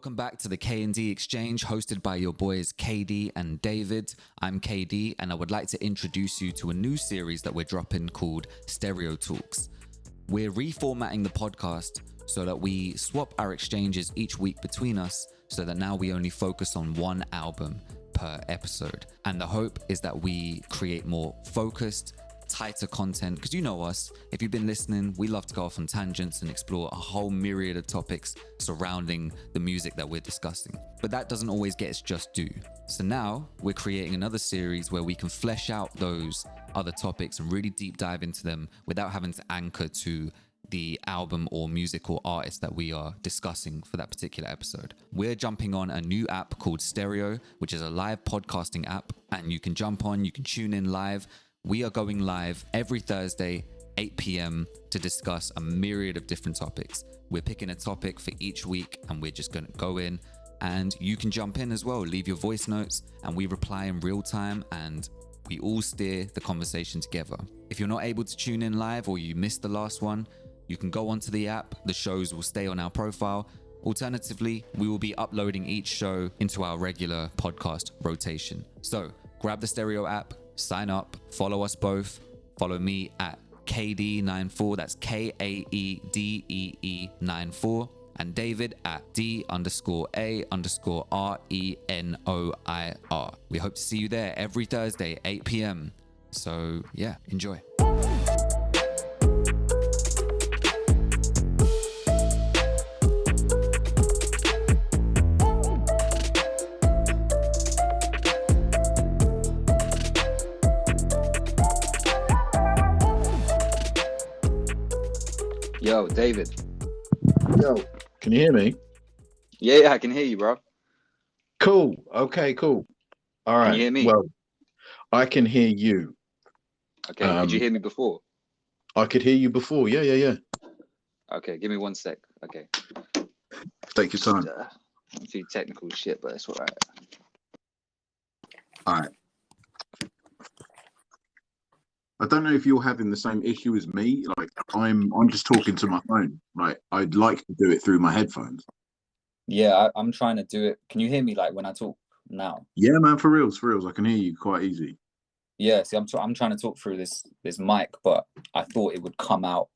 Welcome back to the K&D Exchange, hosted by your boys KD and David. I'm KD, and I would like to introduce you to a new series that we're dropping called Stereo Talks. We're reformatting the podcast so that we swap our exchanges each week between us, so that now we only focus on one album per episode. And the hope is that we create more focused, tighter content, because you know us, if you've been listening, we love to go off on tangents and explore a whole myriad of topics surrounding the music that we're discussing. But that doesn't always get its just due. So now we're creating another series where we can flesh out those other topics and really deep dive into them without having to anchor to the album or music or artist that we are discussing for that particular episode. We're jumping on a new app called Stereo, which is a live podcasting app, and you can jump on, you can tune in live. We are going live every Thursday, 8 p.m. to discuss a myriad of different topics. We're picking a topic for each week, and we're just going to go in, and you can jump in as well. Leave your voice notes, and we reply in real time, and we all steer the conversation together. If you're not able to tune in live or you missed the last one, you can go onto the app. The shows will stay on our profile. Alternatively, we will be uploading each show into our regular podcast rotation. So grab the Stereo app, sign up, follow us both. Follow me at KD94, that's KAEDEE94, and David at D_A_RENOIR. We hope to see you there every Thursday, 8 p.m. So yeah, enjoy. Yo, David. Yo, can you hear me? Yeah, I can hear you, bro. Cool. Okay, cool. All right. Can you hear me? Well, I can hear you. Okay, could you hear me before? I could hear you before. Yeah. Okay, give me 1 sec. Okay. Take your time. A few technical shit, but it's all right. All right. I don't know if you're having the same issue as me. Like, I'm just talking to my phone. Like, I'd like to do it through my headphones. Yeah, I'm trying to do it. Can you hear me like when I talk now? Yeah, man, for reals. I can hear you quite easy. Yeah, see, I'm trying to talk through this mic, but I thought it would come out.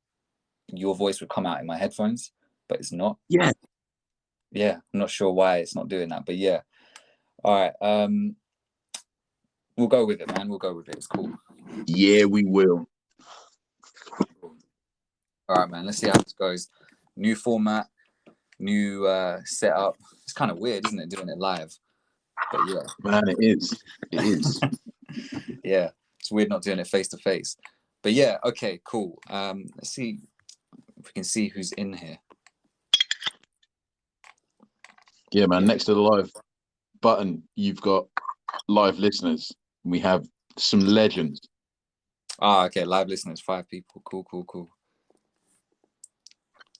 Your voice would come out in my headphones, but it's not. Yeah. Yeah, I'm not sure why it's not doing that, but yeah. All right. We'll go with it, man. We'll go with it. It's cool. Yeah, we will. All right, man. Let's see how this goes. New format, new setup. It's kind of weird, isn't it, doing it live? But yeah. Man, it is. It is. Yeah. It's weird not doing it face to face. But yeah, okay, cool. Let's see if we can see who's in here. Yeah, man. Next to the live button, you've got live listeners. We have some legends. Okay, live listeners, 5 people. Cool.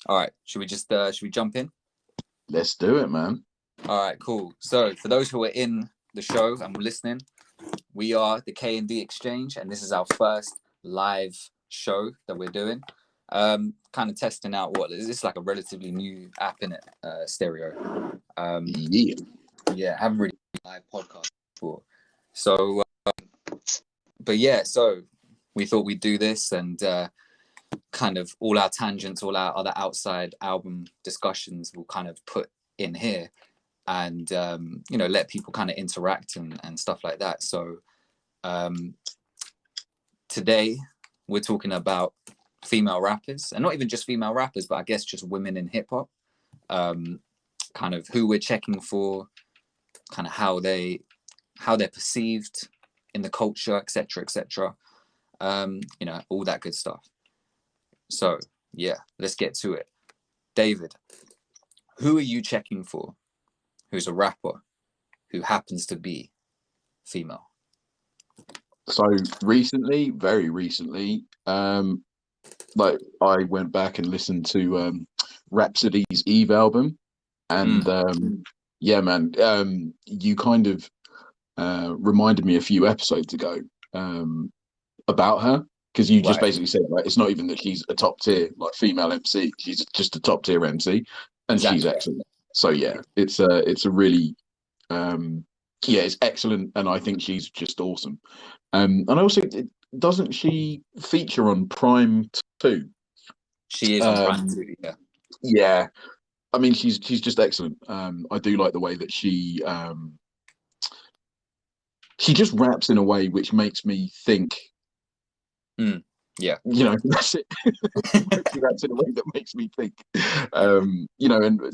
All right, should we jump in? Let's do it, man. All right, cool. So for those who are in the show and listening, we are the K&D Exchange, and this is our first live show that we're doing. Kind of testing out what is this, like a relatively new app in it, Stereo. Yeah, haven't really done a live podcast before. So, but yeah, so we thought we'd do this, and kind of all our tangents, all our other outside album discussions we'll kind of put in here, and let people kind of interact and stuff like that. So today we're talking about female rappers, and not even just female rappers, but I guess just women in hip hop, kind of who we're checking for, kind of how they're perceived in the culture, etc. All that good stuff. So yeah, let's get to it. David, who are you checking for who's a rapper who happens to be female? So very recently, like I went back and listened to Rhapsody's Eve album, and yeah, man, you kind of reminded me a few episodes ago about her, because you just basically said, like, it's not even that she's a top tier like female MC, she's just a top tier MC, and exactly. She's excellent. So yeah, it's a really yeah, it's excellent, and I think she's just awesome. And also, doesn't she feature on Prime too? She is on Prime Um, too. Yeah. yeah, I mean, she's just excellent. I do like the way that she just raps in a way which makes me think. Mm, yeah. That's it. She raps in a way that makes me think. And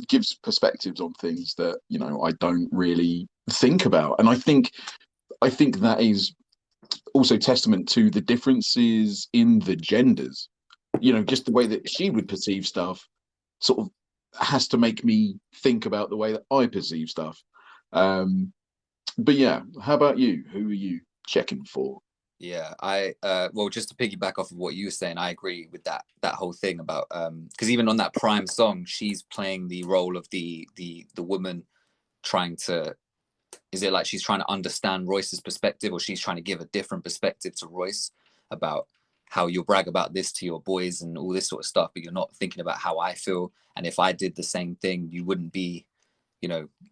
gives perspectives on things that I don't really think about, and I think that is also testament to the differences in the genders. Just the way that she would perceive stuff sort of has to make me think about the way that I perceive stuff. But yeah, how about you? Who are you checking for? Yeah, well, just to piggyback off of what you were saying, I agree with that whole thing about because even on that Prime song, she's playing the role of the woman trying to, is it like she's trying to understand Royce's perspective, or she's trying to give a different perspective to Royce about how you'll brag about this to your boys and all this sort of stuff, but you're not thinking about how I feel, and if I did the same thing, you wouldn't be,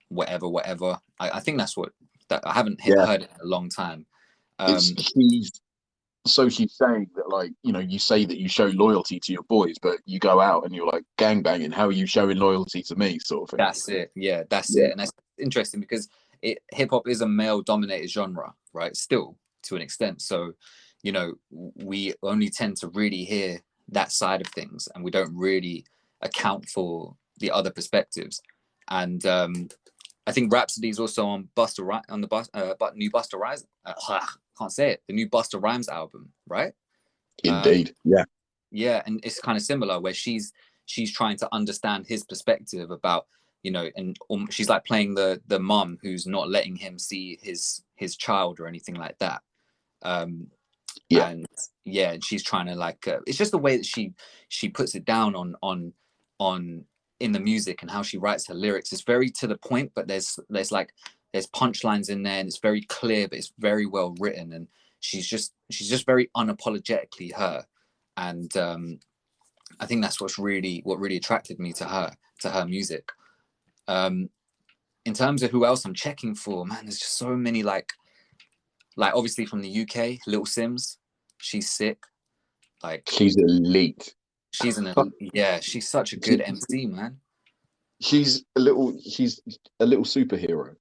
whatever. I think that's what that I haven't Yeah, heard it in a long time. it's Um, she's saying that, like, you say that you show loyalty to your boys, but you go out and you're like gang banging. How are you showing loyalty to me, sort of thing? That's it. Yeah, that's Yeah, it. And that's interesting because hip hop is a male dominated genre, right? Still to an extent. So, we only tend to really hear that side of things, and we don't really account for the other perspectives. And I think Rhapsody is also on Buster on the but new Buster Rhymes. Can't say it. The new Buster Rhymes album, right? indeed. Yeah, Yeah, and it's kind of similar where she's trying to understand his perspective about, and she's like playing the mum who's not letting him see his child or anything like that. yeah, And yeah, and she's trying to like it's just the way that she puts it down on in the music, and how she writes her lyrics. It's very to the point, but there's punchlines in there, and it's very clear, but it's very well written, and she's just very unapologetically her. And I think that's what really attracted me to her music. Um, in terms of who else I'm checking for, man, there's just so many like obviously from the UK, Little Sims, she's sick. Like she's elite. yeah, she's such a good MC, man. She's a little superhero.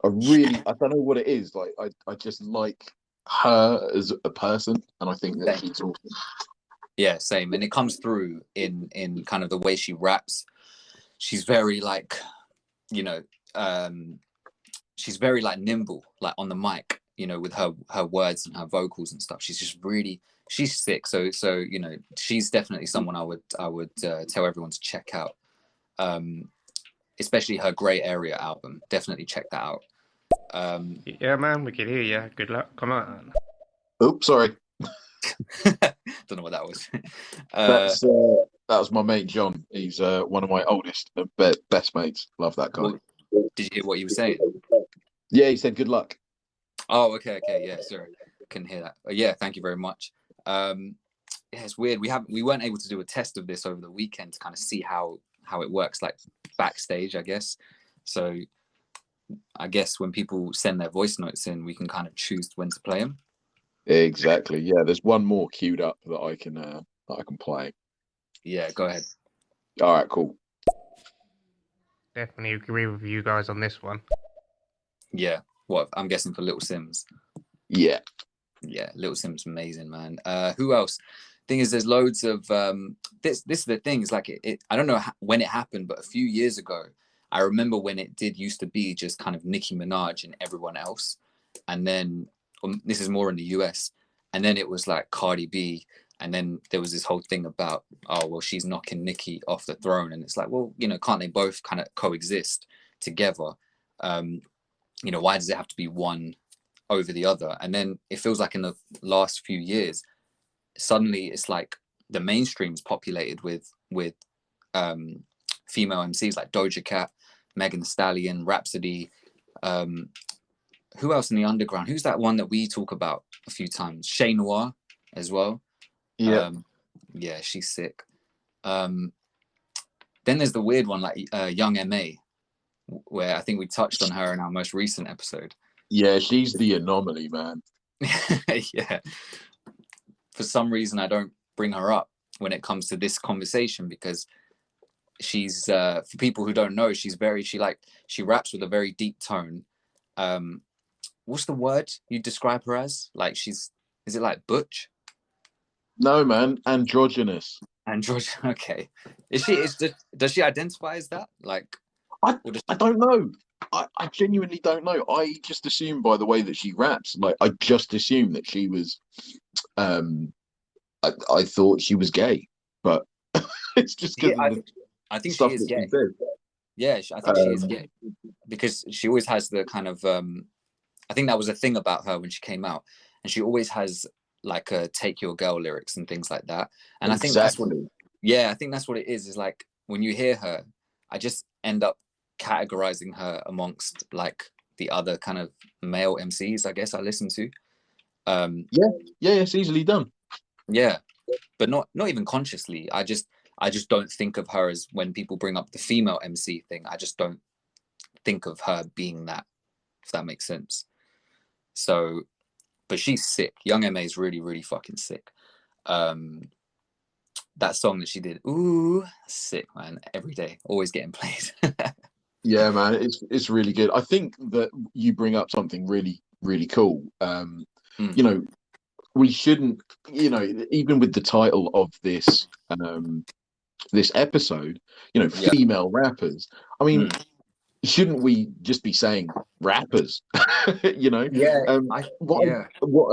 I don't know what it is. Like, I just like her as a person, and I think that Same. she's awesome. Yeah, same, and it comes through in kind of the way she raps. She's very like, you know, um, she's very like nimble, like on the mic, with her words and her vocals and stuff. She's sick. So she's definitely someone I would tell everyone to check out. Especially her Grey Area album. Definitely check that out. Yeah, man, we can hear you. Good luck. Come on. Oops, sorry. Don't know what that was. That was my mate John. He's one of my oldest and best mates. Love that guy. Well, did you hear what he was saying? Yeah, he said good luck. Oh, okay, yeah, sorry, couldn't hear that. But yeah, thank you very much. Yeah, it's weird. We weren't able to do a test of this over the weekend to kind of see how it works, like backstage, I guess. So I guess when people send their voice notes in, we can kind of choose when to play them. Exactly. Yeah, there's one more queued up that I can play. Yeah, go ahead. All right, cool. Definitely agree with you guys on this one. Yeah, what I'm guessing for Little Sims. Yeah. Yeah, Little Sims, amazing, man. Who else? Thing is, there's loads of this is the thing, is like it I don't know when it happened, but a few years ago I remember when it did used to be just kind of Nicki Minaj and everyone else, and then this is more in the US, and then it was like Cardi B, and then there was this whole thing about, oh well, she's knocking Nicki off the throne, and it's like, well, can't they both kind of coexist together? Why does it have to be one over the other? And then it feels like in the last few years, suddenly it's like the mainstream's populated with female MCs like Doja Cat, Megan Thee Stallion, Rhapsody. Who else in the underground? Who's that one that we talk about a few times? Shay Noir as well. Yeah. Yeah, she's sick. Then there's the weird one like Young MA. where I think we touched on her in our most recent episode. Yeah, she's the anomaly, man. Yeah. For some reason, I don't bring her up when it comes to this conversation because she's for people who don't know, she raps with a very deep tone. What's the word you describe her as? Like is it like butch? No, man, androgynous. Androgynous. Okay. Does she identify as that? Like, I don't know. I genuinely don't know. I just assume by the way that she raps, like I just assumed that she was I thought she was gay, but it's just because of the I think stuff she is that gay. she said. Yeah, I think she is gay because she always has the kind of I think that was a thing about her when she came out, and she always has like "Take Your Girl" lyrics and things like that. And Exactly. I think that's what it is. Is like when you hear her, I just end up categorizing her amongst like the other kind of male MCs, I guess I listen to. Yeah, it's easily done. Yeah, but not even consciously. I just don't think of her as, when people bring up the female MC thing, I just don't think of her being that, if that makes sense. So, but she's sick. Young MA is really, really fucking sick. That song that she did, ooh, sick, man. Every day, always getting played. Yeah, man, it's really good. I think that you bring up something really, really cool. You know, we shouldn't, even with the title of this this episode, female rappers. I mean, shouldn't we just be saying rappers? What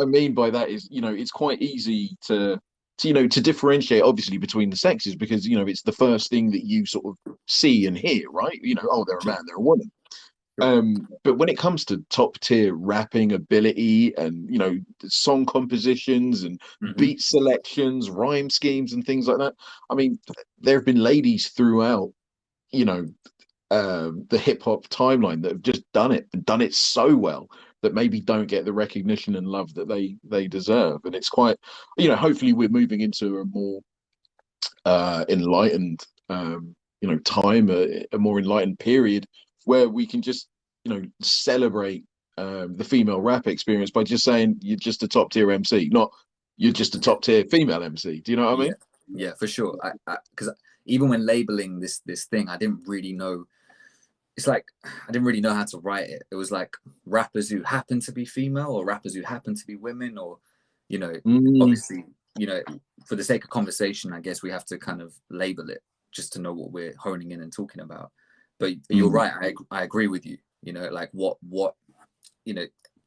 I mean by that is, it's quite easy to differentiate obviously between the sexes because it's the first thing that you sort of see and hear, right? Oh, they're a man, they're a woman. But when it comes to top tier rapping ability and song compositions and beat selections, rhyme schemes and things like that, I mean, there have been ladies throughout the hip hop timeline that have just done it and done it so well that maybe don't get the recognition and love that they deserve. And it's quite, hopefully we're moving into a more enlightened time, a more enlightened period where we can just celebrate the female rap experience by just saying you're just a top tier MC, not you're just a top tier female MC. Do you know what I mean? Yeah, for sure. Because even when labeling this thing, I didn't really know. It's like I didn't really know how to write it. It was like rappers who happen to be female or rappers who happen to be women, or obviously, for the sake of conversation, I guess we have to kind of label it just to know what we're honing in and talking about. But you're right. I agree with you. Like what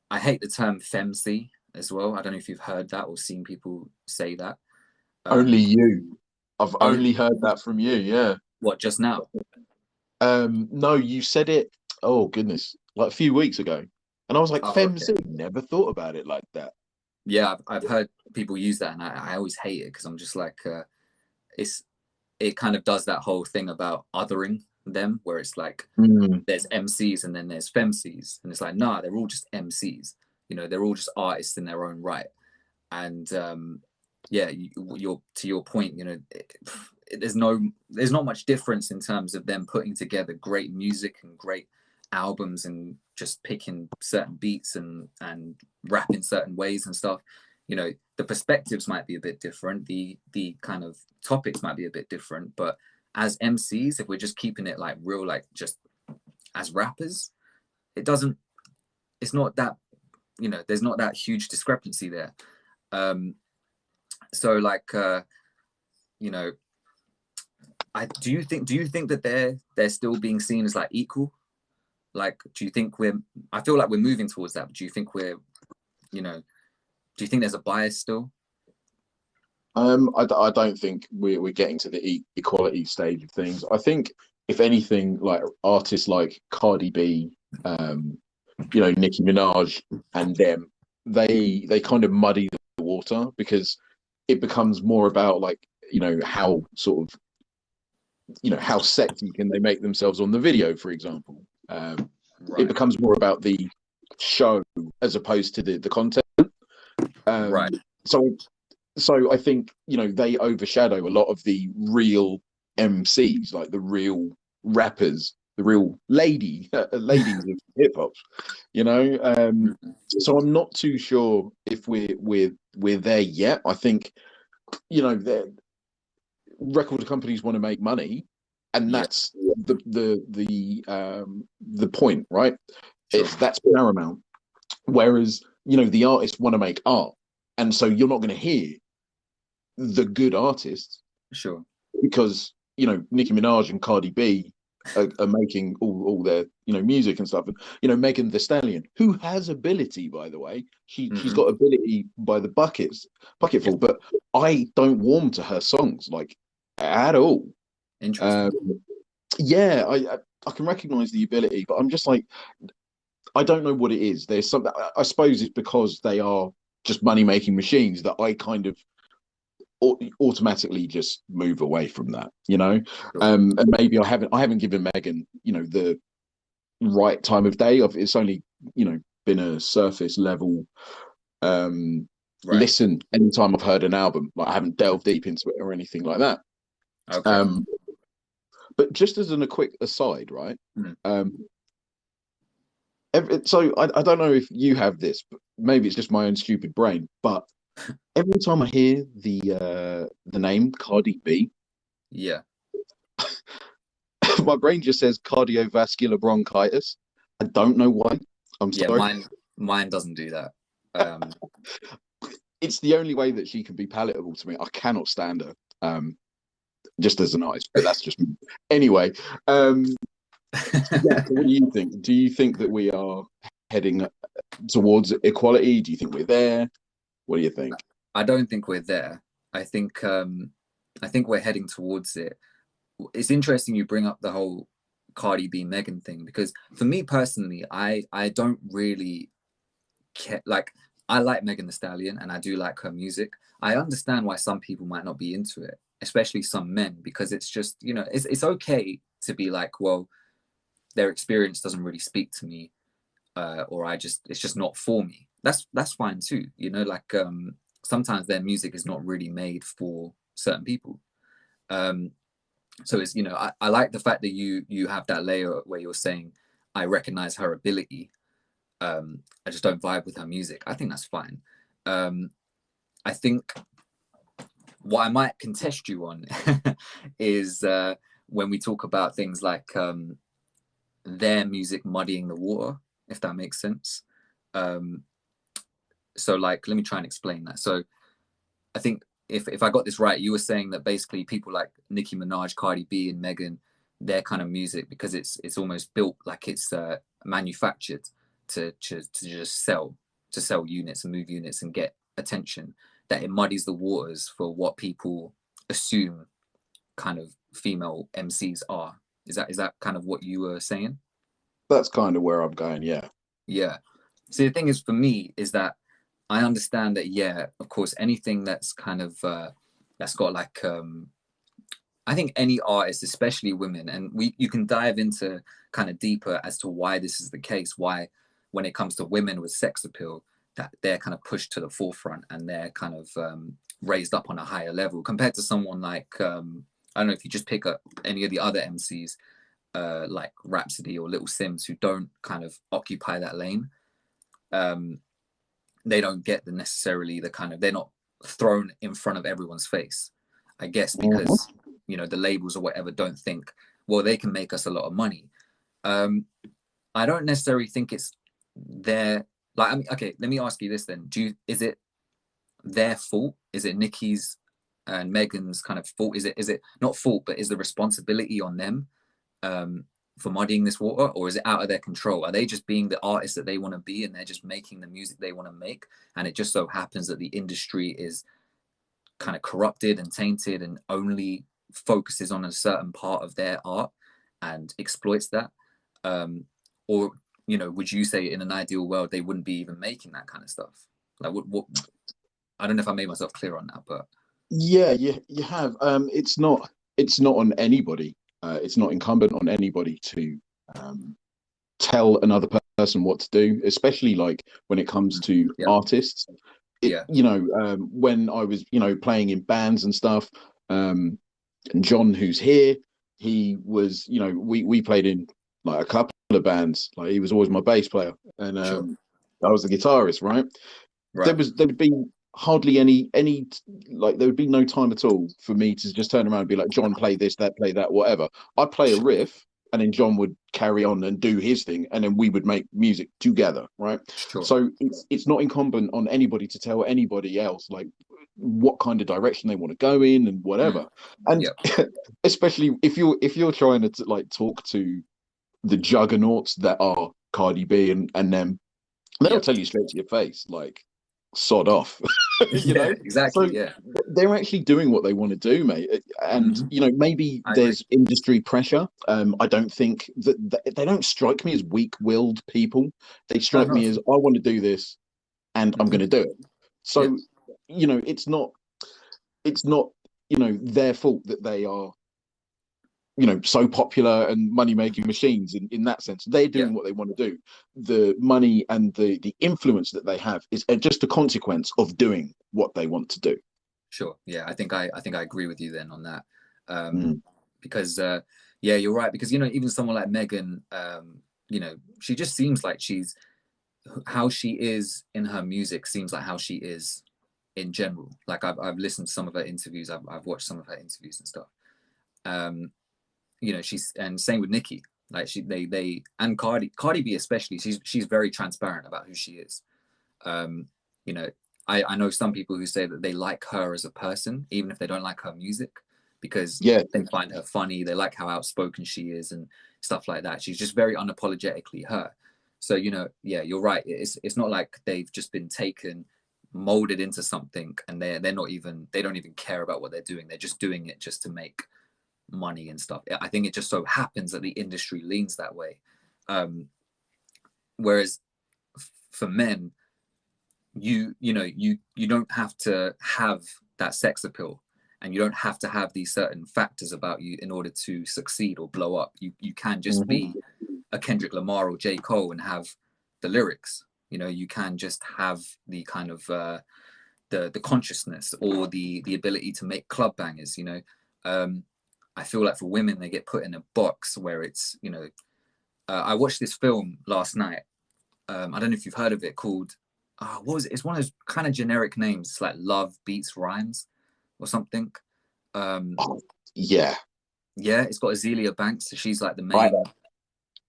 I hate the term femc as well. I don't know if you've heard that or seen people say that. Only you. I've only heard that from you. Yeah. What, just now? No, you said it. Oh goodness, like a few weeks ago, and I was like, "Femc." Okay. Never thought about it like that. Yeah, I've heard people use that, and I always hate it because I'm just like, it kind of does that whole thing about othering them, where it's like there's MCs and then there's femcs, and it's like, nah, they're all just MCs. They're all just artists in their own right. And you're to your point. There's not much difference in terms of them putting together great music and great albums and just picking certain beats and rapping certain ways and stuff. The perspectives might be a bit different, the kind of topics might be a bit different, but as MCs, if we're just keeping it like real, like just as rappers, it's not that, there's not that huge discrepancy there. So like do you think that they're still being seen as like equal? Like, do you think I feel like we're moving towards that, but do you think do you think there's a bias still? I don't think we're getting to the equality stage of things. I think if anything, like artists like Cardi B, Nicki Minaj and them, they kind of muddy the water because it becomes more about like, how sort of, how sexy can they make themselves on the video, for example. It becomes more about the show as opposed to the content. Right. So I think, they overshadow a lot of the real MCs, like the real rappers real ladies of hip hop, you know. So I'm not too sure if we're there yet. I think, you know, record companies want to make money, and that's the point, right? Sure. That's paramount. Whereas, you know, the artists want to make art, and so you're not going to hear the good artists, Sure, because, you know, Nicki Minaj and Cardi B are making all their, you know, music and stuff. And, you know, Megan Thee Stallion, who has ability, by the way, she's got ability by the bucketful, but I don't warm to her songs like at all. interesting. Yeah, I can recognize the ability, but I'm just like, I don't know what it is. There's something. I suppose it's because they are just money making machines that I kind of automatically just move away from that, you know. Sure. And maybe I haven't given Megan, you know, the right time of day. It's only, you know, been a surface level Right. listen anytime I've heard an album. Like, I haven't delved deep into it or anything like that. Okay. But just as a quick aside, right? Mm. So I don't know if you have this, but maybe it's just my own stupid brain. But every time I hear the name Cardi B, Yeah. my brain just says cardiovascular bronchitis. I don't know why. I'm Yeah, sorry. mine doesn't do that. It's the only way that she can be palatable to me. I cannot stand her. Just as an artist, but that's just me. Anyway. Yeah, so what do you think? Do you think that we are heading towards equality? Do you think we're there? What do you think? I don't think we're there. I think we're heading towards it. It's interesting you bring up the whole Cardi B Megan thing, because for me personally, I don't really care. Like, I like Megan Thee Stallion and I do like her music. I understand why some people might not be into it, especially some men, because it's just, you know, it's okay to be like, well, their experience doesn't really speak to me, or it's just not for me. That's fine too, you know. Like, sometimes their music is not really made for certain people. So it's, you know, I like the fact that you have that layer where you're saying, I recognize her ability, I just don't vibe with her music. I think that's fine. I think what I might contest you on is when we talk about things like their music muddying the water, if that makes sense. So, like, let me try and explain that. So I think if I got this right, you were saying that basically people like Nicki Minaj, Cardi B, and Megan, their kind of music, because it's almost built like it's manufactured to just sell units and move units and get attention, that it muddies the waters for what people assume kind of female MCs are. Is that kind of what you were saying? That's kind of where I'm going. Yeah. Yeah. See, the thing is, for me, is that I understand that, yeah, of course, anything that's kind of that's got like I think any artist, especially women, and you can dive into kind of deeper as to why this is the case, why when it comes to women with sex appeal, that they're kind of pushed to the forefront and they're kind of raised up on a higher level compared to someone like I don't know, if you just pick up any of the other MCs like Rhapsody or Little Sims, who don't kind of occupy that lane. They don't get necessarily the kind of, they're not thrown in front of everyone's face, I guess, because you know, the labels or whatever don't think, well, they can make us a lot of money. I don't necessarily think it's their, like, I mean, okay, let me ask you this then. Is it their fault? Is it Nicki's and Megan's kind of fault? Is it not fault, but is the responsibility on them for muddying this water, or is it out of their control? Are they just being the artists that they want to be and they're just making the music they want to make, and it just so happens that the industry is kind of corrupted and tainted and only focuses on a certain part of their art and exploits that? Or, you know, would you say in an ideal world they wouldn't be even making that kind of stuff? Like, what I don't know if I made myself clear on that, but Yeah, you have. It's not on anybody. It's not incumbent on anybody to tell another person what to do, especially like when it comes to artists. You know, when I was, you know, playing in bands and stuff, and John, who's here, he was, you know, we played in like a couple of bands. Like he was always my bass player, and Sure. I was the guitarist, right? Right. There would be hardly any like there would be no time at all for me to just turn around and be like, John, play this, that, play that, whatever. I'd play a riff, and then John would carry on and do his thing, and then we would make music together, right? Sure. So it's not incumbent on anybody to tell anybody else like what kind of direction they want to go in and whatever. And especially if you're trying to like talk to the juggernauts that are Cardi B and them, they'll tell you straight to your face, like, sod off. You know? Exactly. So they're actually doing what they want to do, mate. And you know, maybe there's industry pressure. I don't think that they don't strike me as weak-willed people. They strike me as, I want to do this and I'm going to do it. So you know, it's not you know their fault that they are, you know, so popular and money-making machines in that sense. They're doing what they want to do. The money and the influence that they have is just a consequence of doing what they want to do. Sure. Yeah, I think I agree with you then on that. Because yeah, you're right. Because, you know, even someone like Megan, you know, she just seems like how she is in her music seems like how she is in general. Like I've listened to some of her interviews. I've watched some of her interviews and stuff. You know, and same with Nicki. Like they and Cardi B especially. She's very transparent about who she is. You know, I know some people who say that they like her as a person, even if they don't like her music, because they find her funny. They like how outspoken she is and stuff like that. She's just very unapologetically her. So, you know, yeah, you're right. It's not like they've just been molded into something, and they don't even care about what they're doing. They're just doing it just to make money and stuff. I think it just so happens that the industry leans that way. Whereas for men, you don't have to have that sex appeal, and you don't have to have these certain factors about you in order to succeed or blow up. You can just be a Kendrick Lamar or J. Cole and have the lyrics. You know, you can just have the kind of the consciousness or the ability to make club bangers. You know, I feel like for women, they get put in a box where it's, you know, I watched this film last night. I don't know if you've heard of it, called, what was it? It's one of those kind of generic names. It's like Love Beats Rhymes or something. Yeah, it's got Azealia Banks. So she's like the main.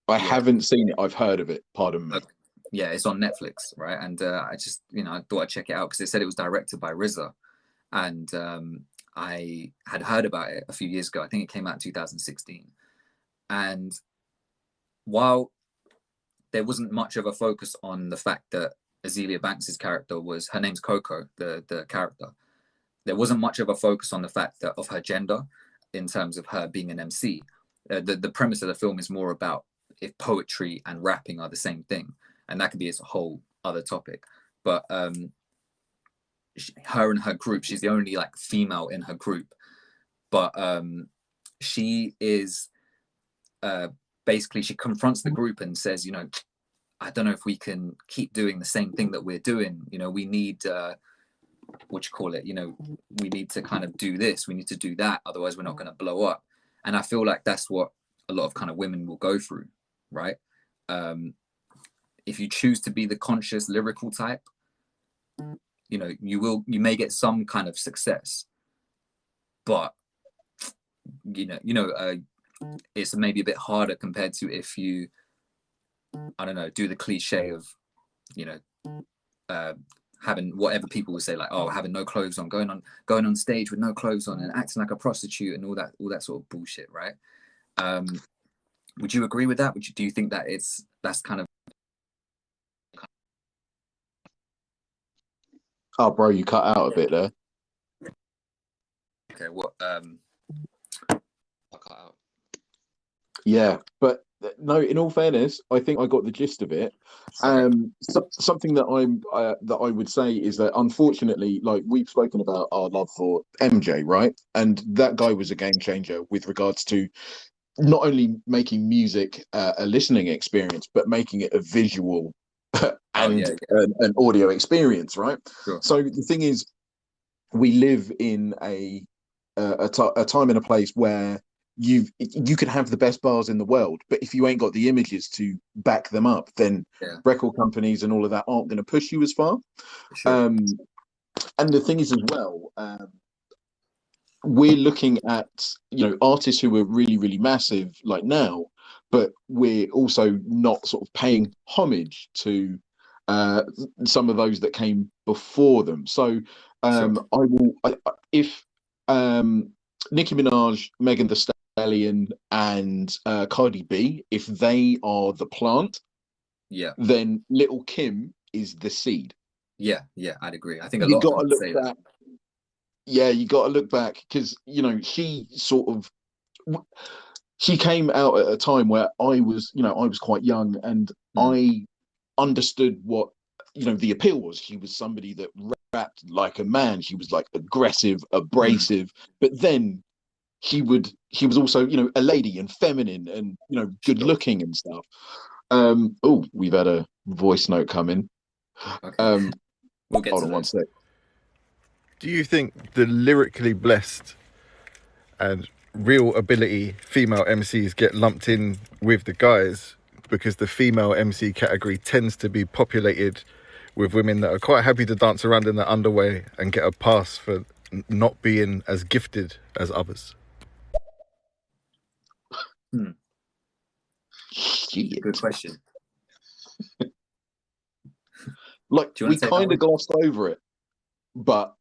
I haven't seen it. I've heard of it. Pardon me. Yeah, it's on Netflix, right? And I just, you know, I thought I'd check it out because they said it was directed by RZA. And I had heard about it a few years ago. I think it came out in 2016. And while there wasn't much of a focus on the fact that Azealia Banks's character her name's Coco, the character, there wasn't much of a focus on the fact that of her gender in terms of her being an MC. The premise of the film is more about if poetry and rapping are the same thing. And that could be a whole other topic. But her and her group, she's the only like female in her group, but she is basically, she confronts the group and says, you know, I don't know if we can keep doing the same thing that we're doing. You know, we need what you call it, you know, we need to kind of do this, we need to do that, otherwise we're not going to blow up. And I feel like that's what a lot of kind of women will go through, right? If you choose to be the conscious lyrical type, you know, you may get some kind of success, but it's maybe a bit harder compared to if you, I don't know, do the cliche of, you know, having whatever people will say, like, oh, having no clothes on, going on stage with no clothes on and acting like a prostitute and all that sort of bullshit, right? Would you agree with that? Do you think that that's kind of? Oh, bro, you cut out a bit there. Okay, what? I cut out. Yeah, but no. In all fairness, I think I got the gist of it. Something that I would say is that unfortunately, like we've spoken about our love for MJ, right? And that guy was a game changer with regards to not only making music a listening experience, but making it a visual and an audio experience, right? Sure. So the thing is, we live in a time and a place where you could have the best bars in the world, but if you ain't got the images to back them up, then record companies and all of that aren't going to push you as far. Sure. And the thing is as well, we're looking at, you know, artists who are really, really massive like now, but we're also not sort of paying homage to some of those that came before them. So if Nicki Minaj, Megan Thee Stallion, and Cardi B, if they are the plant, then Little Kim is the seed. Yeah, I'd agree. I think a lot of them say that. Yeah, you got to look back because, you know, she came out at a time where I was quite young, and I understood what, you know, the appeal was. She was somebody that rapped like a man. She was like aggressive, abrasive, but then she was also, you know, a lady and feminine and, you know, good looking and stuff. Oh, we've had a voice note come in. Okay. We'll get hold to on one sec. Do you think the lyrically blessed and real ability female MCs get lumped in with the guys because the female MC category tends to be populated with women that are quite happy to dance around in their underwear and get a pass for not being as gifted as others? Good question. Like, we kind of glossed over it, but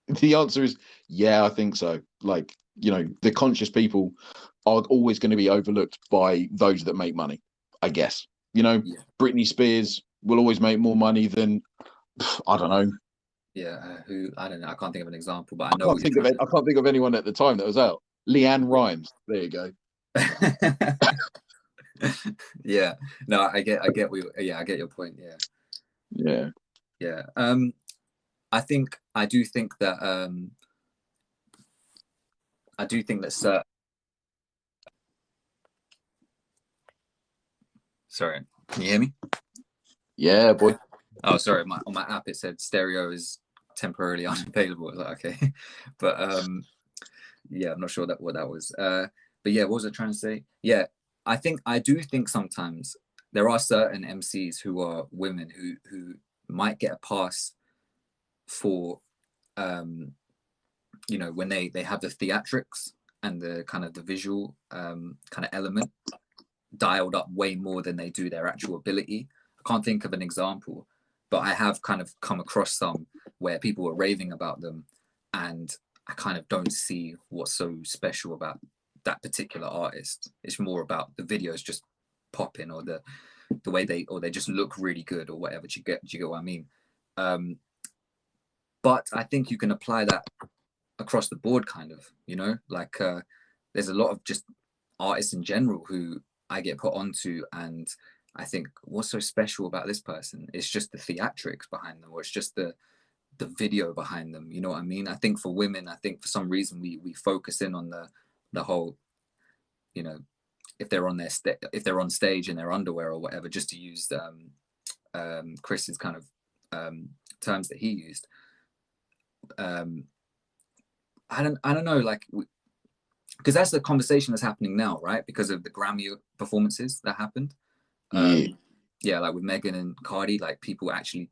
the answer is, yeah, I think so. Like, you know, the conscious people are always going to be overlooked by those that make money, I guess. You know, Britney Spears will always make more money than, I don't know. Yeah, I don't know. I can't think of an example, but I know. I can't think of anyone at the time that was out. Leanne Rimes. There you go. Yeah. No, I get your point. Yeah. I do think that sorry, can you hear me? Yeah, boy. Oh, sorry. On my app it said stereo is temporarily unavailable. I was like, okay, but yeah, I'm not sure what that was. But yeah, what was I trying to say? Yeah, I do think sometimes there are certain MCs who are women who might get a pass for, you know, when they have the theatrics and the kind of the visual kind of element dialed up way more than they do their actual ability. I can't think of an example, but I have kind of come across some where people were raving about them, and I kind of don't see what's so special about that particular artist. It's more about the videos just popping, or the way they just look really good, or whatever. Do you get what I mean? But I think you can apply that across the board, kind of, you know, like there's a lot of just artists in general who I get put onto, and I think, what's so special about this person? It's just the theatrics behind them, or it's just the video behind them. You know what I mean? I think for women, I think for some reason we focus in on the whole, you know, if they're on if they're on stage in their underwear or whatever, just to use Chris's kind of terms that he used. I don't know, like, because that's the conversation that's happening now, right? Because of the Grammy performances that happened. Yeah, like with Megan and Cardi, like people actually,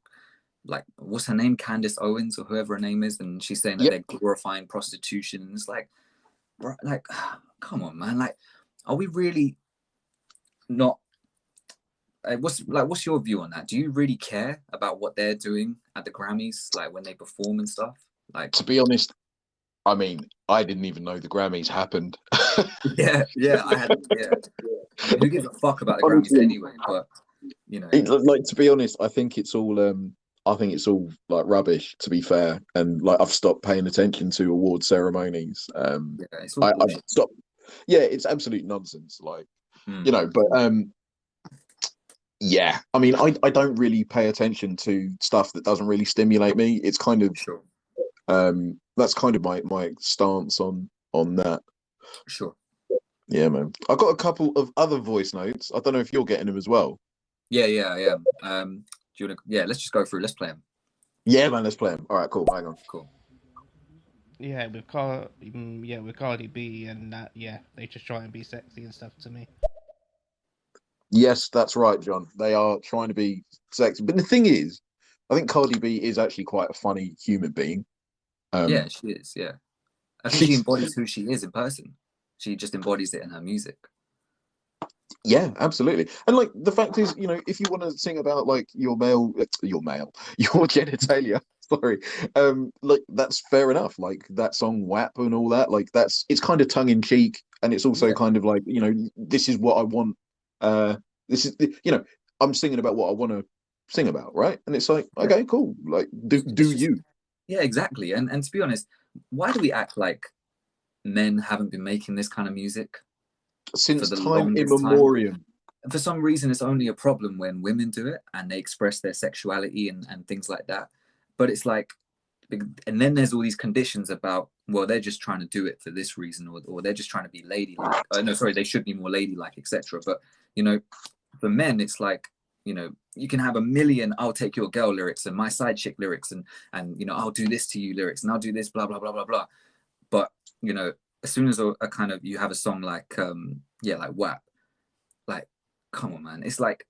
like, what's her name, Candace Owens or whoever her name is, and she's saying that they're glorifying prostitution, and it's like, bro, like, come on, man, like, are we really not? What's your view on that? Do you really care about what they're doing at the Grammys, like when they perform and stuff? Like, to be honest, I mean, I didn't even know the Grammys happened. yeah. I mean, who gives a fuck about the Grammys anyway? But you know, like, to be honest, I think it's all like rubbish, to be fair. And like, I've stopped paying attention to award ceremonies. I've stopped. Yeah, it's absolute nonsense. Like, you know, but yeah, I mean, I don't really pay attention to stuff that doesn't really stimulate me. It's kind of that's kind of my stance on that. Sure. Yeah, man. I've got a couple of other voice notes. I don't know if you're getting them as well. Yeah, I am. Do you want to? Yeah, let's just go through. Let's play them. Yeah, man. Let's play them. All right, cool. Hang on. Cool. Yeah, with Cardi B and that. Yeah, they just try and be sexy and stuff to me. Yes, that's right, John. They are trying to be sexy, but the thing is, I think Cardi B is actually quite a funny human being. Yeah, Um, she is. Yeah, I think she she's embodies who she is in person. She just embodies it in her music. Yeah, absolutely. And like the fact is, if you want to sing about like your genitalia, sorry, like that's fair enough. Like that song WAP and all that, like it's kind of tongue in cheek, and it's also Yeah, kind of like, this is what I want. Uh, this is, I'm singing about what I want to sing about, right? And it's like, yeah. okay, cool. Like, do It's just you? yeah, exactly. And to be honest, why do we act like men haven't been making this kind of music for Since the time longest time? immemorial. For some reason, it's only a problem when women do it and they express their sexuality and things like that. But it's like, and then there's all these conditions about, well, they're just trying to do it for this reason, or they're just trying to be ladylike. No, sorry, they should be more ladylike, etc. But for men, it's like, you can have a million "I'll take your girl" lyrics and "my side chick" lyrics and "I'll do this to you" lyrics and "I'll do this," blah blah blah blah blah. But as soon as a kind of you have a song like like WAP, like, come on, man, it's like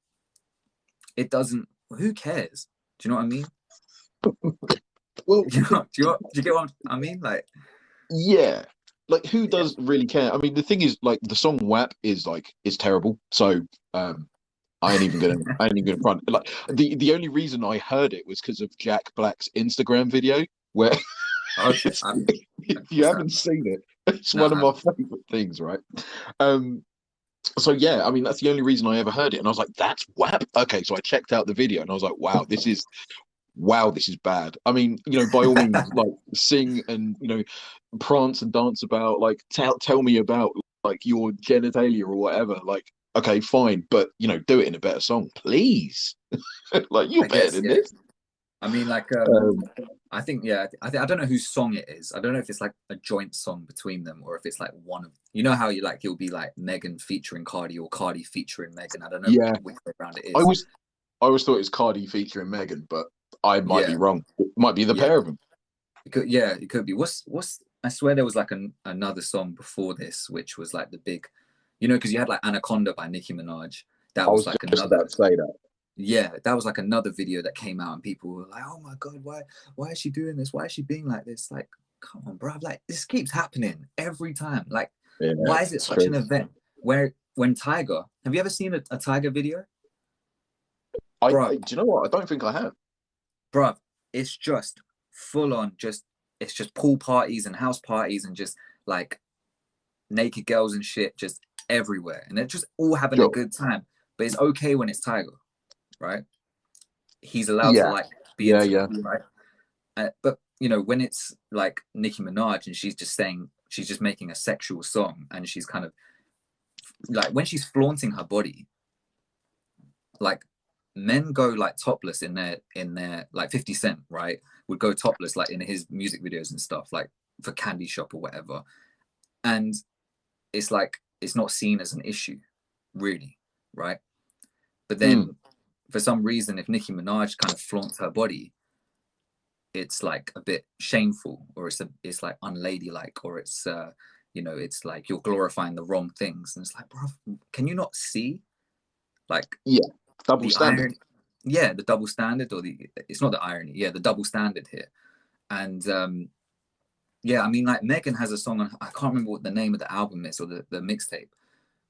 it doesn't. Who cares? Do you know what I mean? Well, Do you get what I mean? Like, yeah. Like who yeah, does really care? I mean, the thing is, like the song WAP is terrible. So I ain't even gonna front. Like the only reason I heard it was because of Jack Black's Instagram video where okay. I mean, if you haven't seen it, it's no, one I of my haven't. favorite things, right? Um so yeah, I mean that's the only reason I ever heard it. And I was like, that's WAP. Okay, so I checked out the video and I was like, wow, this is bad. I mean, by all means, like sing and prance and dance about, like tell me about like your genitalia or whatever. Like, okay, fine, but do it in a better song, please. Like you're I better guess, than yeah. this. I mean, like, Um, I think, yeah, I don't know whose song it is. I don't know if it's like a joint song between them or if it's like one of, how you like, you'll be like Megan featuring Cardi or Cardi featuring Megan. I don't know yeah, which way around it I is. was I always thought it was Cardi featuring Megan, but I might be Yeah, wrong. It might be the yeah, pair of them. yeah, it could be. I swear there was like another song before this, which was like the big, because you had like Anaconda by Nicki Minaj. That I was was like just about another. to say that. Yeah, that was like another video that came out and people were like, oh my god, why is she doing this, why is she being like this? Like, come on, bro, like this keeps happening every time. Like, Yeah, why is it it's such true. an event where when Tiger, have you ever seen a Tiger video? Bro, Do you know what? I don't think I have. it's just full on, it's just pool parties and house parties and just like naked girls and shit just everywhere, and they're just all having a Sure. good time. But it's okay when it's Tiger, right? He's allowed to Yeah. like be Yeah. into Yeah. that, right? But when it's like Nicki Minaj and she's just making a sexual song and she's kind of like, when she's flaunting her body, like men go like topless in their like 50 Cent, right, would go topless like in his music videos and stuff, like for Candy Shop or whatever. And it's like it's not seen as an issue, really, right? But Mm. then for some reason, if Nicki Minaj kind of flaunts her body, it's like a bit shameful, or it's like unladylike, or it's like you're glorifying the wrong things. And it's like, bro, can you not see like Yeah. Double the standard. irony? Yeah, the double standard, or it's not the irony, yeah, the double standard here. And yeah, I mean, like Megan has a song on, I can't remember what the name of the album is or the mixtape,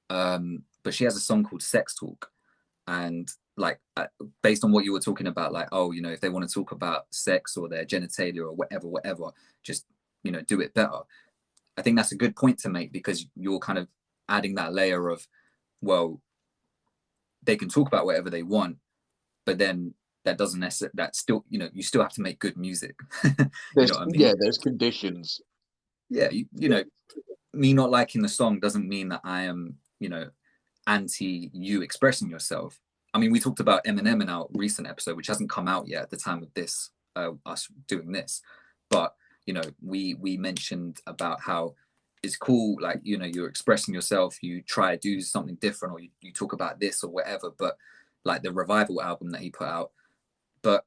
but she has a song called Sex Talk. And like based on what you were talking about, like, oh, if they want to talk about sex or their genitalia or whatever, just do it better. I think that's a good point to make, because you're kind of adding that layer of, well, they can talk about whatever they want, but then that doesn't necessarily, that still, you still have to make good music. You know what I mean? There's conditions. Yeah, me not liking the song doesn't mean that I am anti you expressing yourself. I mean, we talked about Eminem in our recent episode, which hasn't come out yet at the time of this, us doing this. But we mentioned about how it's cool, like you're expressing yourself, you try to do something different, or you talk about this or whatever. But like the Revival album that he put out, but